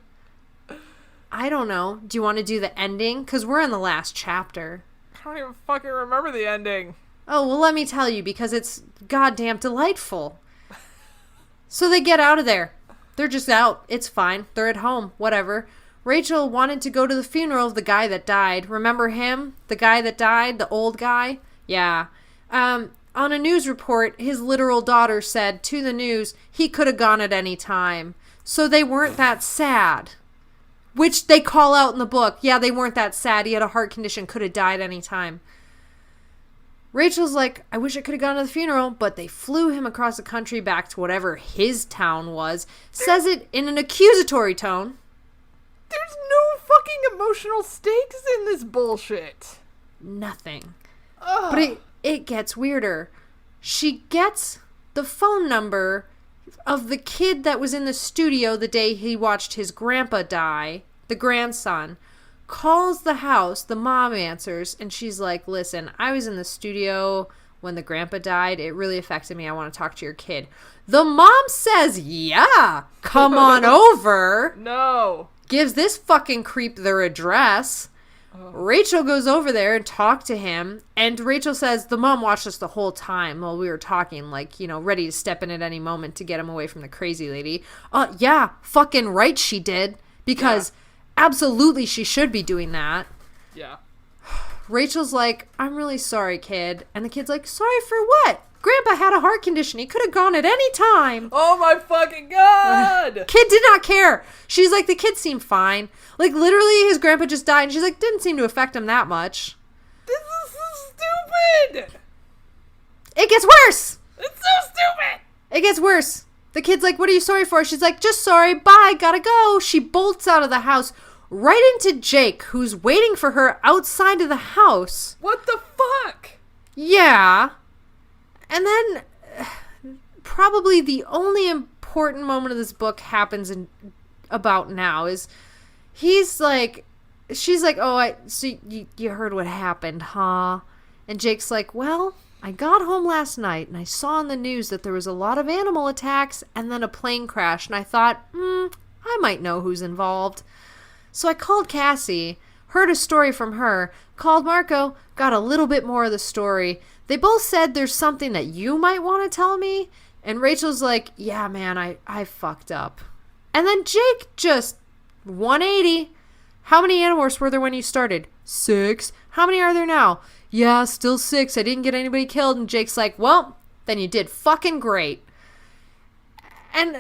I don't know. Do you want to do the ending? Because we're in the last chapter. I don't even fucking remember the ending. Oh, well, let me tell you, because it's goddamn delightful. So they get out of there. They're just out. It's fine. They're at home. Whatever. Rachel wanted to go to the funeral of the guy that died. Remember him? The guy that died? The old guy? Yeah. On a news report, his literal daughter said to the news he could have gone at any time. So they weren't that sad. Which they call out in the book. Yeah, they weren't that sad. He had a heart condition, could have died any time. Rachel's like, I wish I could have gone to the funeral, but they flew him across the country back to whatever his town was. Says it in an accusatory tone. There's no fucking emotional stakes in this bullshit. Nothing. Ugh. But it gets weirder. She gets the phone number of the kid that was in the studio the day he watched his grandpa die, the grandson, calls the house, the mom answers, and she's like, listen, I was in the studio when the grandpa died. It really affected me. I want to talk to your kid. The mom says, yeah, come on over. No. Gives this fucking creep their address. Rachel goes over there and talks to him, and Rachel says the mom watched us the whole time while we were talking, like, you know, ready to step in at any moment to get him away from the crazy lady. Yeah, fucking right she did, because absolutely she should be doing that. Yeah. Rachel's like, I'm really sorry, kid. And the kid's like, sorry for what? Grandpa had a heart condition. He could have gone at any time. Oh my fucking god! Kid did not care. She's like, the kid seemed fine. Like, literally, his grandpa just died, and she's like, didn't seem to affect him that much. This is so stupid! It gets worse! It's so stupid! It gets worse. The kid's like, what are you sorry for? She's like, just sorry, bye, gotta go. She bolts out of the house right into Jake, who's waiting for her outside of the house. What the fuck? Yeah. And then, probably the only important moment of this book happens about now is she's like, oh, so you heard what happened, huh? And Jake's like, well, I got home last night and I saw on the news that there was a lot of animal attacks and then a plane crash. And I thought, I might know who's involved. So I called Cassie, heard a story from her, called Marco, got a little bit more of the story. They both said there's something that you might want to tell me. And Rachel's like, yeah, man, I fucked up. And then Jake just 180. How many Animorphs were there when you started? 6. How many are there now? Yeah, still 6. I didn't get anybody killed. And Jake's like, well, then you did fucking great. And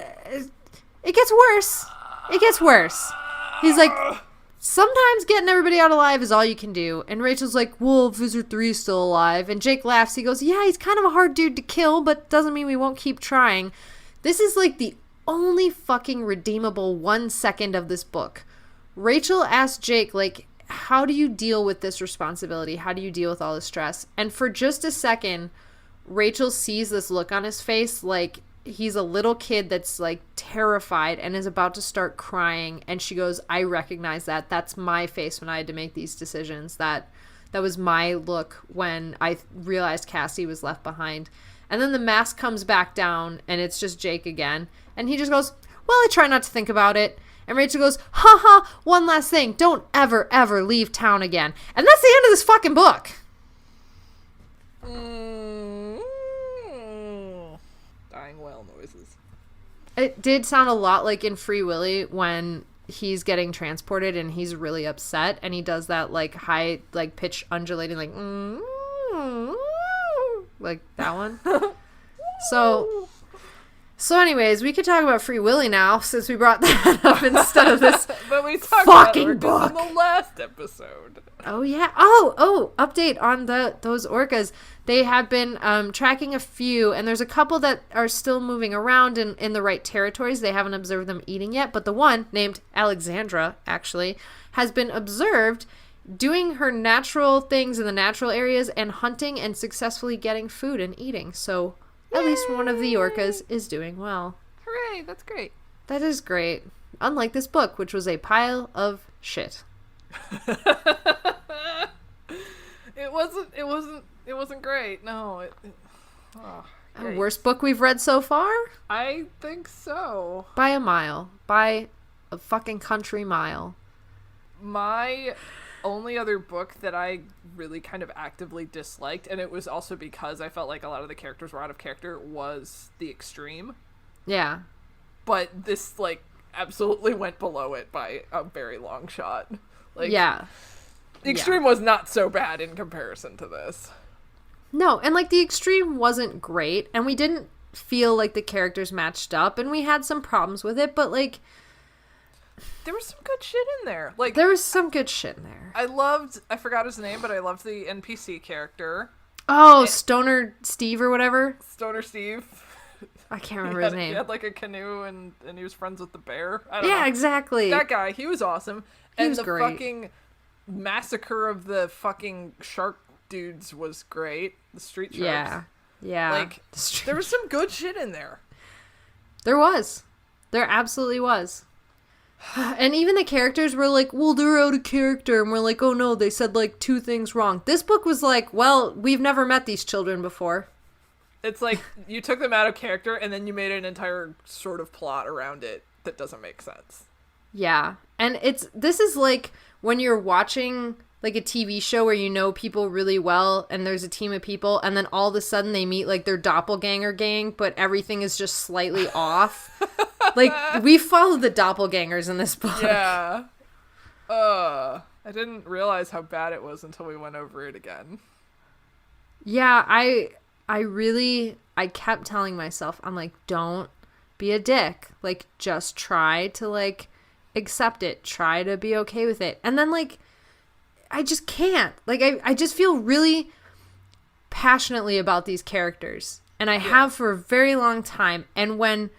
it gets worse. It gets worse. He's like, sometimes getting everybody out alive is all you can do. And Rachel's like, well, Visor 3 is still alive. And Jake laughs. He goes, yeah, he's kind of a hard dude to kill, but doesn't mean we won't keep trying. This is like the only fucking redeemable 1 second of this book. Rachel asked Jake, like, how do you deal with this responsibility? How do you deal with all this stress? And for just a second, Rachel sees this look on his face like he's a little kid that's like terrified and is about to start crying. And she goes, I recognize that. That's my face when I had to make these decisions. That was my look when I realized Cassie was left behind. And then the mask comes back down and it's just Jake again. And he just goes, well, I try not to think about it. And Rachel goes, haha, one last thing. Don't ever, ever leave town again. And that's the end of this fucking book. Dying whale noises. It did sound a lot like in Free Willy when he's getting transported and he's really upset and he does that like high like pitch undulating like that one. So anyways, we could talk about Free Willy now since we brought that up instead of this but we talked fucking about book in the last episode. Oh yeah. Oh, update on those orcas. They have been tracking a few, and there's a couple that are still moving around in the right territories. They haven't observed them eating yet, but the one named Alexandra actually has been observed doing her natural things in the natural areas and hunting and successfully getting food and eating. So at least one of the orcas is doing well. Hooray, that's great. That is great. Unlike this book, which was a pile of shit. It wasn't great. No, Worst book we've read so far? I think so. By a mile. By a fucking country mile. My only other book that I really kind of actively disliked, and it was also because I felt like a lot of the characters were out of character, was The Extreme. Yeah. But this, like, absolutely went below it by a very long shot. Like, yeah. The Extreme was not so bad in comparison to this. No, and like The Extreme wasn't great, and we didn't feel like the characters matched up, and we had some problems with it, but like there was some good shit in there. Like there was some good shit in there. I forgot his name, but I loved the NPC character. Oh, Stoner Steve or whatever. Stoner Steve. I can't remember his name. He had like a canoe and he was friends with the bear. I don't know. Exactly. That guy, he was awesome. He was the great. Fucking massacre of the fucking shark dudes was great. The street sharks. Yeah. Like, there was some good shit in there. There was. There absolutely was. And even the characters were like, well, they're out of character. And we're like, oh no, they said like 2 things wrong. This book was like, well, we've never met these children before. It's like, you took them out of character and then you made an entire sort of plot around it that doesn't make sense. Yeah. And this is like when you're watching like a TV show where you know people really well and there's a team of people and then all of a sudden they meet like their doppelganger gang, but everything is just slightly off. Like, we followed the doppelgangers in this book. Yeah. I didn't realize how bad it was until we went over it again. Yeah, I kept telling myself, I'm like, don't be a dick. Like, just try to, like, accept it. Try to be okay with it. And then, like, I just can't. Like, I just feel really passionately about these characters. And I have for a very long time. And when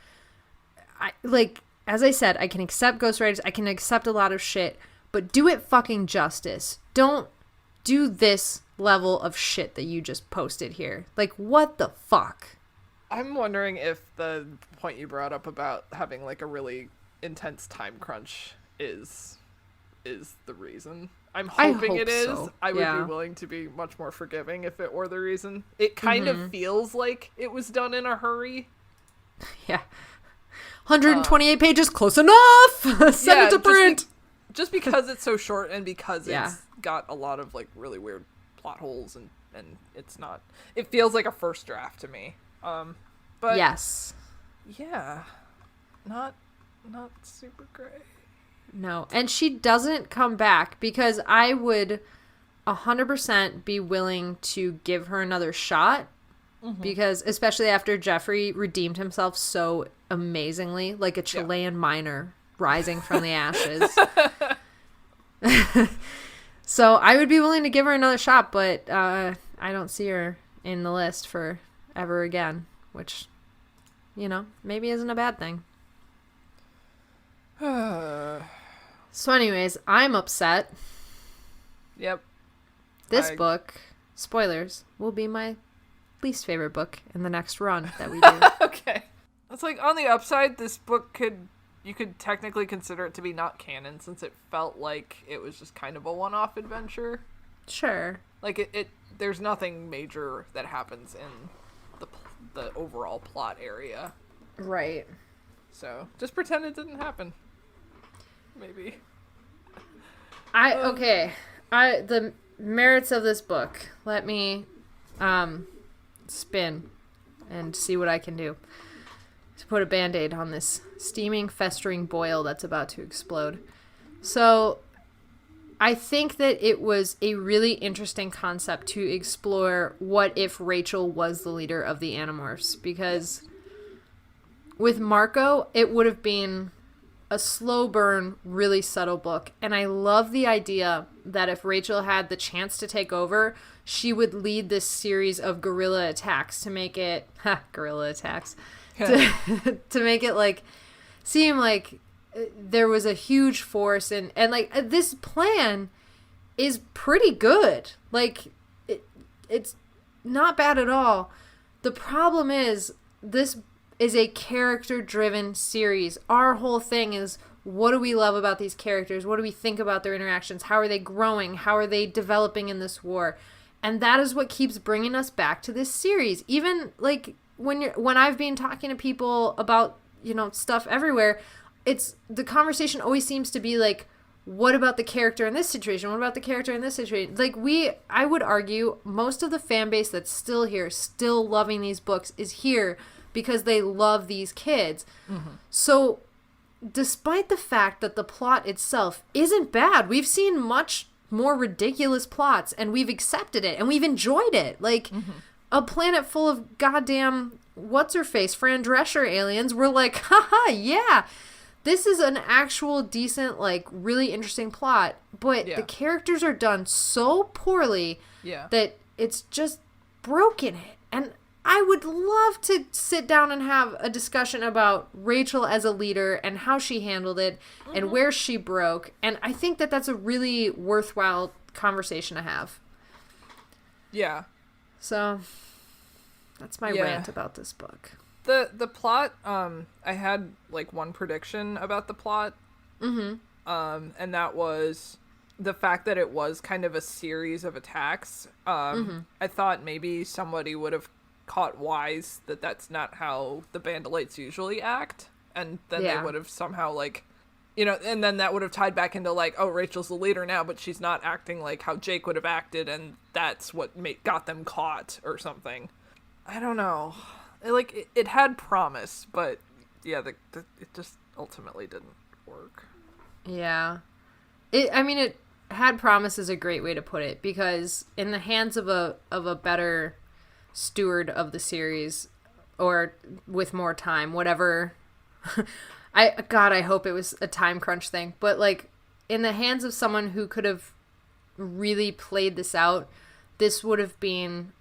like, as I said, I can accept ghostwriters, I can accept a lot of shit, but do it fucking justice. Don't do this level of shit that you just posted here. Like, what the fuck? I'm wondering if the point you brought up about having, like, a really intense time crunch is the reason. I'm hoping it is. So. I would be willing to be much more forgiving if it were the reason. It kind of feels like it was done in a hurry. Yeah. 128 pages, close enough. Send it to print. Just because it's so short and because it's got a lot of like really weird plot holes and it's not. It feels like a first draft to me. But yes, yeah, not super great. No, and she doesn't come back because I would 100% be willing to give her another shot. Because especially after Jeffrey redeemed himself so amazingly, like a Chilean miner rising from the ashes. So I would be willing to give her another shot, but I don't see her in the list for ever again, which, you know, maybe isn't a bad thing. So anyways, I'm upset. Yep. This book, spoilers, will be my least favorite book in the next run that we do. Okay. It's like, on the upside, this book you could technically consider it to be not canon since it felt like it was just kind of a one-off adventure. Sure. Like, it there's nothing major that happens in the overall plot area. Right. So, just pretend it didn't happen. maybe. The merits of this book. Let me spin and see what I can do to put a band-aid on this steaming, festering boil that's about to explode. So I think that it was a really interesting concept to explore what if Rachel was the leader of the Animorphs, because with Marco, it would have been a slow burn, really subtle book. And I love the idea that if Rachel had the chance to take over, she would lead this series of guerrilla attacks to make it guerrilla attacks to make it like seem like there was a huge force, and like this plan is pretty good. Like it's not bad at all. The problem is this is a character-driven series. Our whole thing is, what do we love about these characters? What do we think about their interactions? How are they growing? How are they developing in this war? And that is what keeps bringing us back to this series. Even like when I've been talking to people about, stuff everywhere, it's the conversation always seems to be like, what about the character in this situation? What about the character in this situation? Like I would argue most of the fan base that's still here, still loving these books, is here because they love these kids. Mm-hmm. So despite the fact that the plot itself isn't bad, we've seen much more ridiculous plots and we've accepted it and we've enjoyed it. Like a planet full of goddamn what's-her-face, Fran Drescher aliens, we're like, haha, yeah. This is an actual decent, like, really interesting plot, but the characters are done so poorly that it's just broken it. And I would love to sit down and have a discussion about Rachel as a leader and how she handled it and where she broke. And I think that that's a really worthwhile conversation to have. Yeah. So that's my rant about this book. The plot, I had like one prediction about the plot. Mm-hmm. And that was the fact that it was kind of a series of attacks. I thought maybe somebody would have caught wise that that's not how the Bandolites usually act, and then they would have somehow like, and then that would have tied back into like, oh, Rachel's the leader now, but she's not acting like how Jake would have acted, and that's what got them caught or something. I don't know. It had promise, but it just ultimately didn't work. Yeah. It had promise is a great way to put it, because in the hands of a better steward of the series, or with more time, whatever. I hope it was a time crunch thing, but like in the hands of someone who could have really played this out, this would have been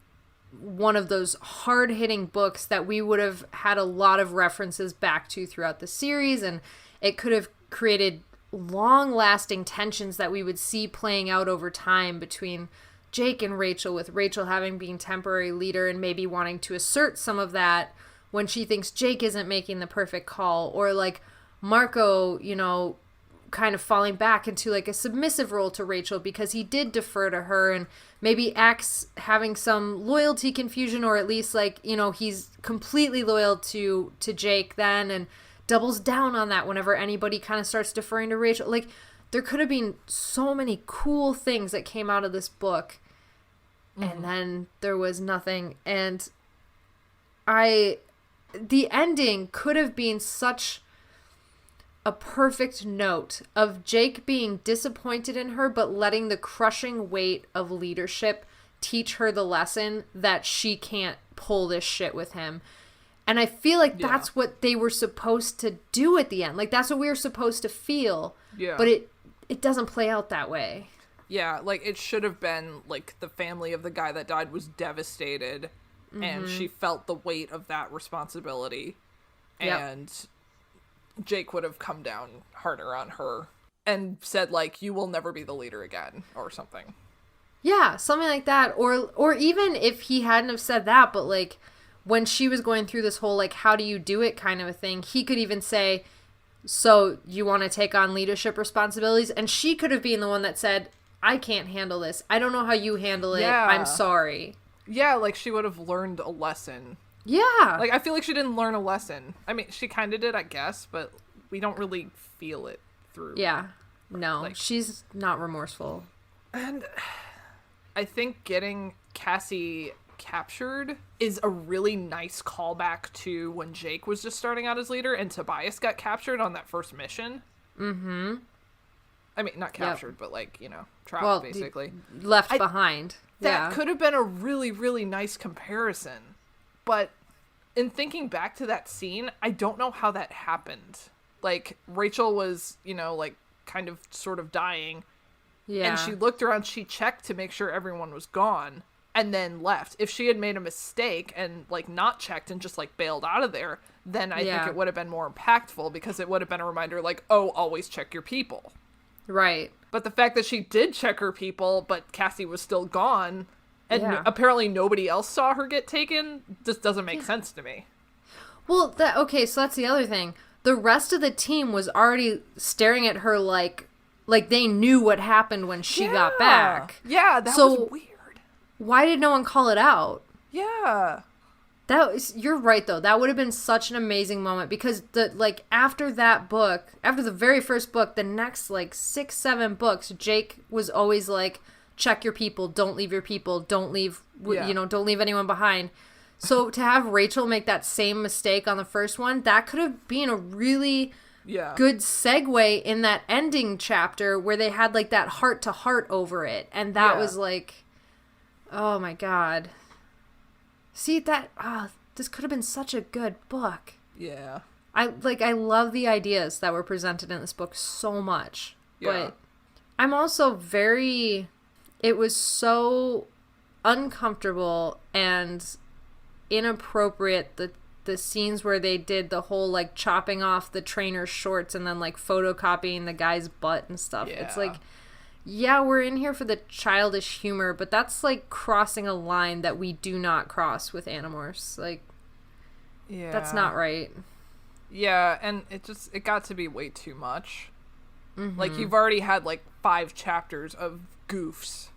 one of those hard-hitting books that we would have had a lot of references back to throughout the series, and it could have created long-lasting tensions that we would see playing out over time between Jake and Rachel, with Rachel having been temporary leader and maybe wanting to assert some of that when she thinks Jake isn't making the perfect call, or like Marco, kind of falling back into like a submissive role to Rachel because he did defer to her, and maybe X having some loyalty confusion, or at least like, he's completely loyal to Jake then and doubles down on that whenever anybody kind of starts deferring to Rachel. Like, there could have been so many cool things that came out of this book, and then there was nothing. And the ending could have been such a perfect note of Jake being disappointed in her, but letting the crushing weight of leadership teach her the lesson that she can't pull this shit with him. And I feel like that's what they were supposed to do at the end. Like, that's what we were supposed to feel. Yeah. But it doesn't play out that way. Yeah, like, it should have been, like, the family of the guy that died was devastated, and she felt the weight of that responsibility. And Jake would have come down harder on her and said, like, you will never be the leader again, or something. Yeah, something like that. Or even if he hadn't have said that, but, like, when she was going through this whole, like, how do you do it kind of a thing, he could even say, so you want to take on leadership responsibilities? And she could have been the one that said, I can't handle this. I don't know how you handle it. Yeah. I'm sorry. Yeah, like, she would have learned a lesson. Yeah. Like, I feel like she didn't learn a lesson. I mean, she kind of did, I guess, but we don't really feel through. Yeah. No, Like- she's not remorseful. And I think getting Cassie captured is a really nice callback to when Jake was just starting out as leader and Tobias got captured on that first mission. Mm-hmm. I mean, not captured, but like, trapped, Well, basically. Left behind. That could have been a really, really nice comparison. But in thinking back to that scene, I don't know how that happened. Like, Rachel was, like, kind of sort of dying. Yeah. And she looked around, she checked to make sure everyone was gone, and then left. If she had made a mistake and, like, not checked and just, like, bailed out of there, then I think it would have been more impactful because it would have been a reminder, like, oh, always check your people. Right. But the fact that she did check her people, but Cassie was still gone, and Yeah. apparently nobody else saw her get taken, just doesn't make sense to me. Well, okay, so that's the other thing. The rest of the team was already staring at her like they knew what happened when she got back. Yeah, that So- was weird. Why did no one call it out? Yeah. You're right though. That would have been such an amazing moment because after that book, after the very first book, the next 6, 7 books, Jake was always like, check your people, don't leave your people, don't leave don't leave anyone behind. So to have Rachel make that same mistake on the first one, that could have been a really good segue in that ending chapter where they had that heart to heart over it. And that was oh my God. See that, this could have been such a good book. Yeah. I love the ideas that were presented in this book so much. Yeah. But I'm also it was so uncomfortable and inappropriate, the scenes where they did the whole chopping off the trainer's shorts and then photocopying the guy's butt and stuff. Yeah. It's we're in here for the childish humor, but that's crossing a line that we do not cross with Animorphs. Yeah. That's not right. Yeah, and it got to be way too much. Mm-hmm. You've already had 5 chapters of goofs.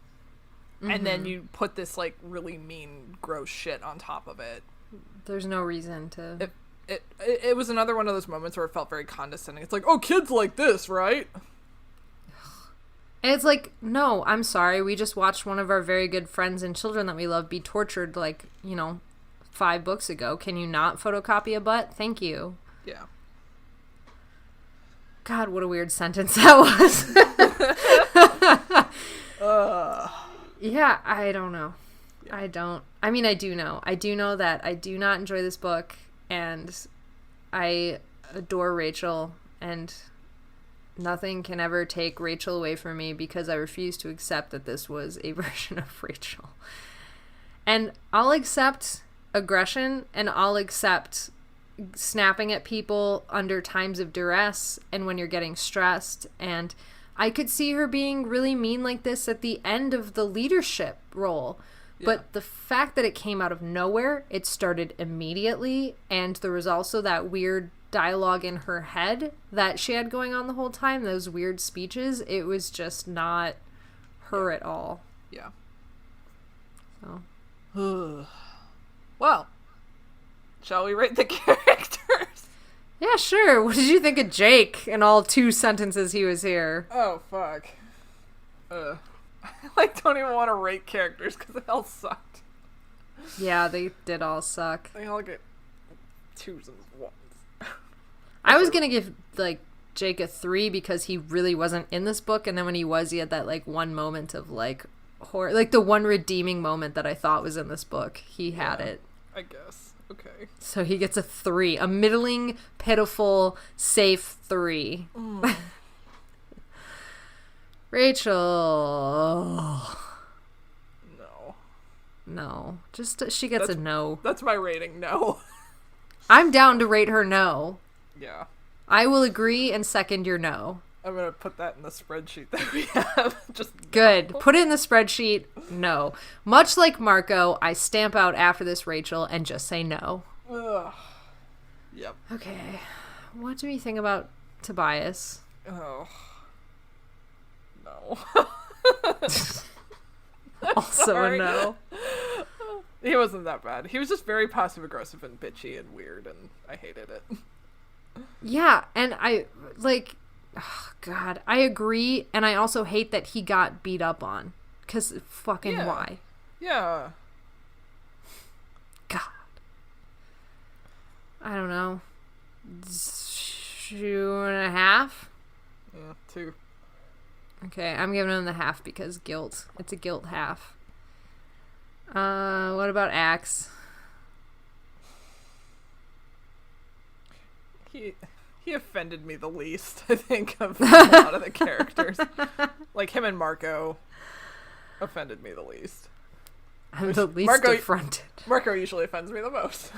Mm-hmm. And then you put this really mean, gross shit on top of it. There's no reason to. It was another one of those moments where it felt very condescending. It's oh, kids like this, right? And it's no, I'm sorry. We just watched one of our very good friends and children that we love be tortured 5 books ago. Can you not photocopy a butt? Thank you. Yeah. God, what a weird sentence that was. Yeah, I don't know. Yeah. I mean, I do know. I do know that I do not enjoy this book, and I adore Rachel, and nothing can ever take Rachel away from me because I refuse to accept that this was a version of Rachel. And I'll accept aggression, and I'll accept snapping at people under times of duress and when you're getting stressed, and I could see her being really mean like this at the end of the leadership role. Yeah. But the fact that it came out of nowhere, it started immediately, and there was also that weird dialogue in her head that she had going on the whole time, those weird speeches. It was just not her at all. Yeah. So. Well, shall we rate the characters? Yeah, sure. What did you think of Jake in all 2 sentences he was here? Oh, fuck. I don't even want to rate characters because they all sucked. Yeah, they did all suck. They all get 2s and 1s. I was gonna give Jake a 3 because he really wasn't in this book, and then when he was, he had that one moment of horror, the one redeeming moment that I thought was in this book. He had it. I guess. Okay. So he gets a 3, a middling, pitiful, safe 3. Rachel. No. Just she gets a no. That's my rating. No. I'm down to rate her no. Yeah. I will agree and second your no. I'm gonna put that in the spreadsheet that we have. Just good. No. Put it in the spreadsheet. No. Much like Marco, I stamp out after this Rachel and just say no. Ugh. Yep. Okay. What do we think about Tobias? Oh. No. Also sorry. a no. He wasn't that bad. He was just very passive aggressive and bitchy and weird, and I hated it. Yeah, and God, I agree, and I also hate that he got beat up on. Because fucking why? Yeah. God. I don't know. 2.5? Yeah, 2. Okay, I'm giving him the half because guilt. It's a guilt half. What about Axe? He offended me the least, I think, of a lot of the characters. Like, him and Marco offended me the least. I'm the least affronted. Marco usually offends me the most.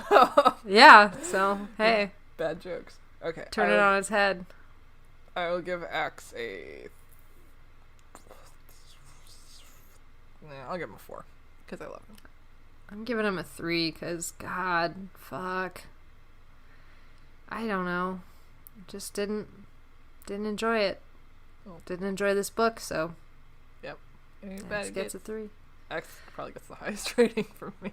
Yeah, so, hey. Bad jokes. Okay. Turn it on its head. I will give Axe a... Yeah, I'll give him a 4, because I love him. I'm giving him a 3, because, God, fuck. I don't know. Just didn't enjoy it. Oh. Didn't enjoy this book, so... Yep. Axe gets a 3. Axe probably gets the highest rating from me.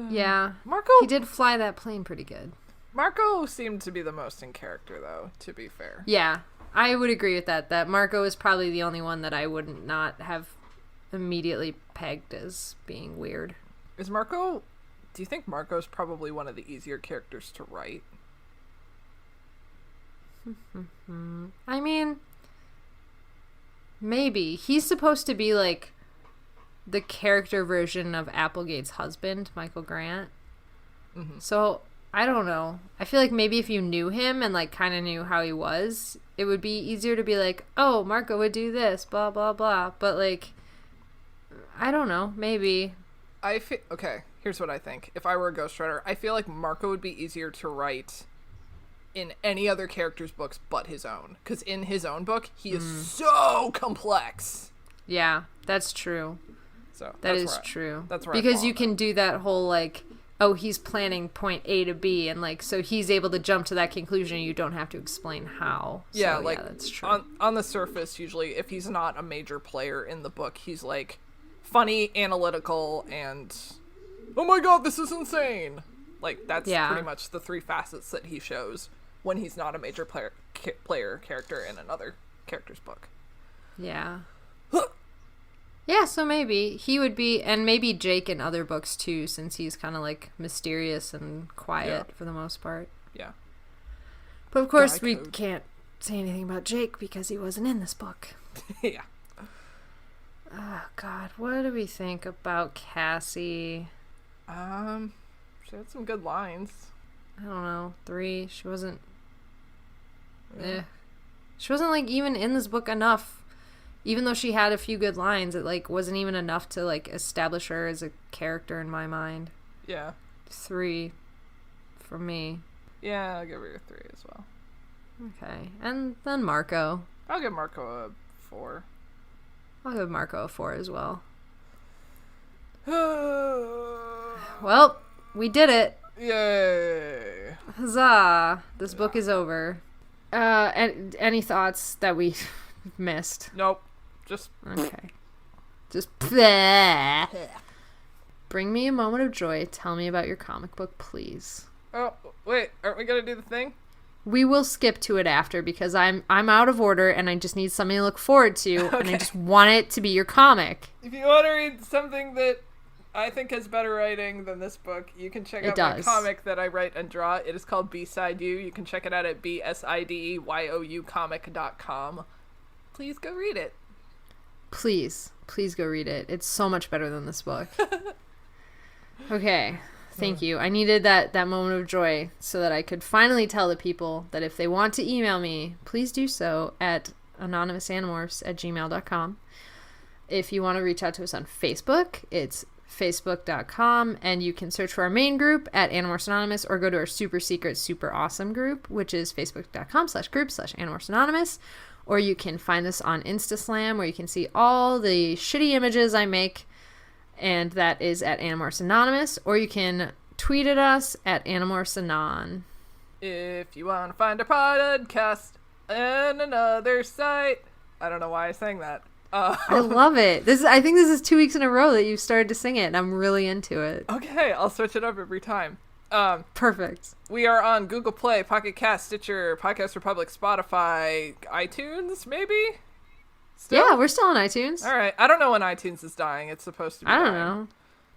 Yeah. Marco... He did fly that plane pretty good. Marco seemed to be the most in character, though, to be fair. Yeah, I would agree with that. That Marco is probably the only one that I would not have immediately pegged as being weird. Is Marco... Do you think Marco's probably one of the easier characters to write? I mean, maybe. He's supposed to be, like, the character version of Applegate's husband, Michael Grant. Mm-hmm. So, I don't know. I feel like maybe if you knew him and, like, kind of knew how he was, it would be easier to be like, oh, Marco would do this, blah, blah, blah. But, like, I don't know. Maybe. Okay, here's what I think. If I were a ghostwriter, I feel like Marco would be easier to write in any other character's books but his own. Because in his own book, he is so complex. Yeah, that's true. So that is true. That's right. Because you can do that whole, like, oh, he's planning point A to B, and, like, so he's able to jump to that conclusion, you don't have to explain how. So, yeah, like, that's true. On the surface, usually, if he's not a major player in the book, he's, like, funny, analytical, and, oh my god, this is insane! Like, that's pretty much the 3 facets that he shows when he's not a major player character in another character's book. Yeah. Yeah, so maybe he would be, and maybe Jake in other books too, since he's kind of like mysterious and quiet for the most part. Yeah. But of course, we can't say anything about Jake because he wasn't in this book. Yeah. Oh God, what do we think about Cassie? She had some good lines. I don't know, 3. She wasn't. She wasn't like even in this book enough. Even though she had a few good lines, it like wasn't even enough to like establish her as a character in my mind. Yeah. 3 for me. Yeah, I'll give her a 3 as well. Okay, and then Marco. I'll give Marco a 4. I'll give Marco a 4 as well. Well, we did it. Yay. Huzzah. This book is over. Any thoughts that we missed? Nope. Just... Okay. Just... Bleh. Bring me a moment of joy. Tell me about your comic book, please. Oh, wait. Aren't we gonna do the thing? We will skip to it after because I'm out of order and I just need something to look forward to Okay. and I just want it to be your comic. If you want to read something that I think has better writing than this book, you can check out my comic that I write and draw. It is called B-Side You. You can check it out at bsideyoucomic.com. Please go read it. Please go read it. It's so much better than this book. Okay. Thank you. I needed that moment of joy so that I could finally tell the people that if they want to email me, please do so at anonymousanimorphs@gmail.com. If you want to reach out to us on Facebook, it's facebook.com, and you can search for our main group at Animorphs Anonymous or go to our super secret, super awesome group, which is facebook.com/group/Animorphs Anonymous. Or you can find this on Instaslam, where you can see all the shitty images I make, and that is at Animorphs Anonymous. Or you can tweet at us at AnimorphsAnon. If you want to find our podcast and another site. I don't know why I sang that. I love it. I think this is 2 weeks in a row that you've started to sing it, and I'm really into it. Okay, I'll switch it up every time. Perfect. We are on Google Play, Pocket Cast, Stitcher, Podcast Republic, Spotify, iTunes, maybe? Still? Yeah, we're still on iTunes. All right. I don't know when iTunes is dying. It's supposed to be I don't dying. know.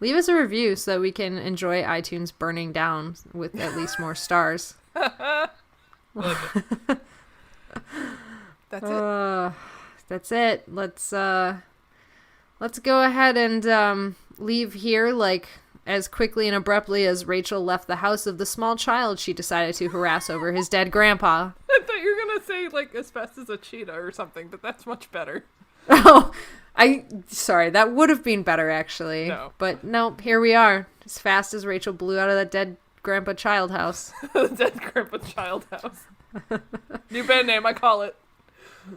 Leave us a review so that we can enjoy iTunes burning down with at least more stars. That's it. That's it. Let's go ahead and leave here like as quickly and abruptly as Rachel left the house of the small child she decided to harass over his dead grandpa. I thought you were going to say, like, as fast as a cheetah or something, but that's much better. Oh, sorry, that would have been better actually. No. But nope, here we are. As fast as Rachel blew out of that dead grandpa child house. The dead grandpa child house. New band name, I call it.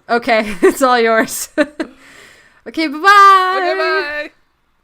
Okay, it's all yours. Okay, bye-bye. Okay, bye.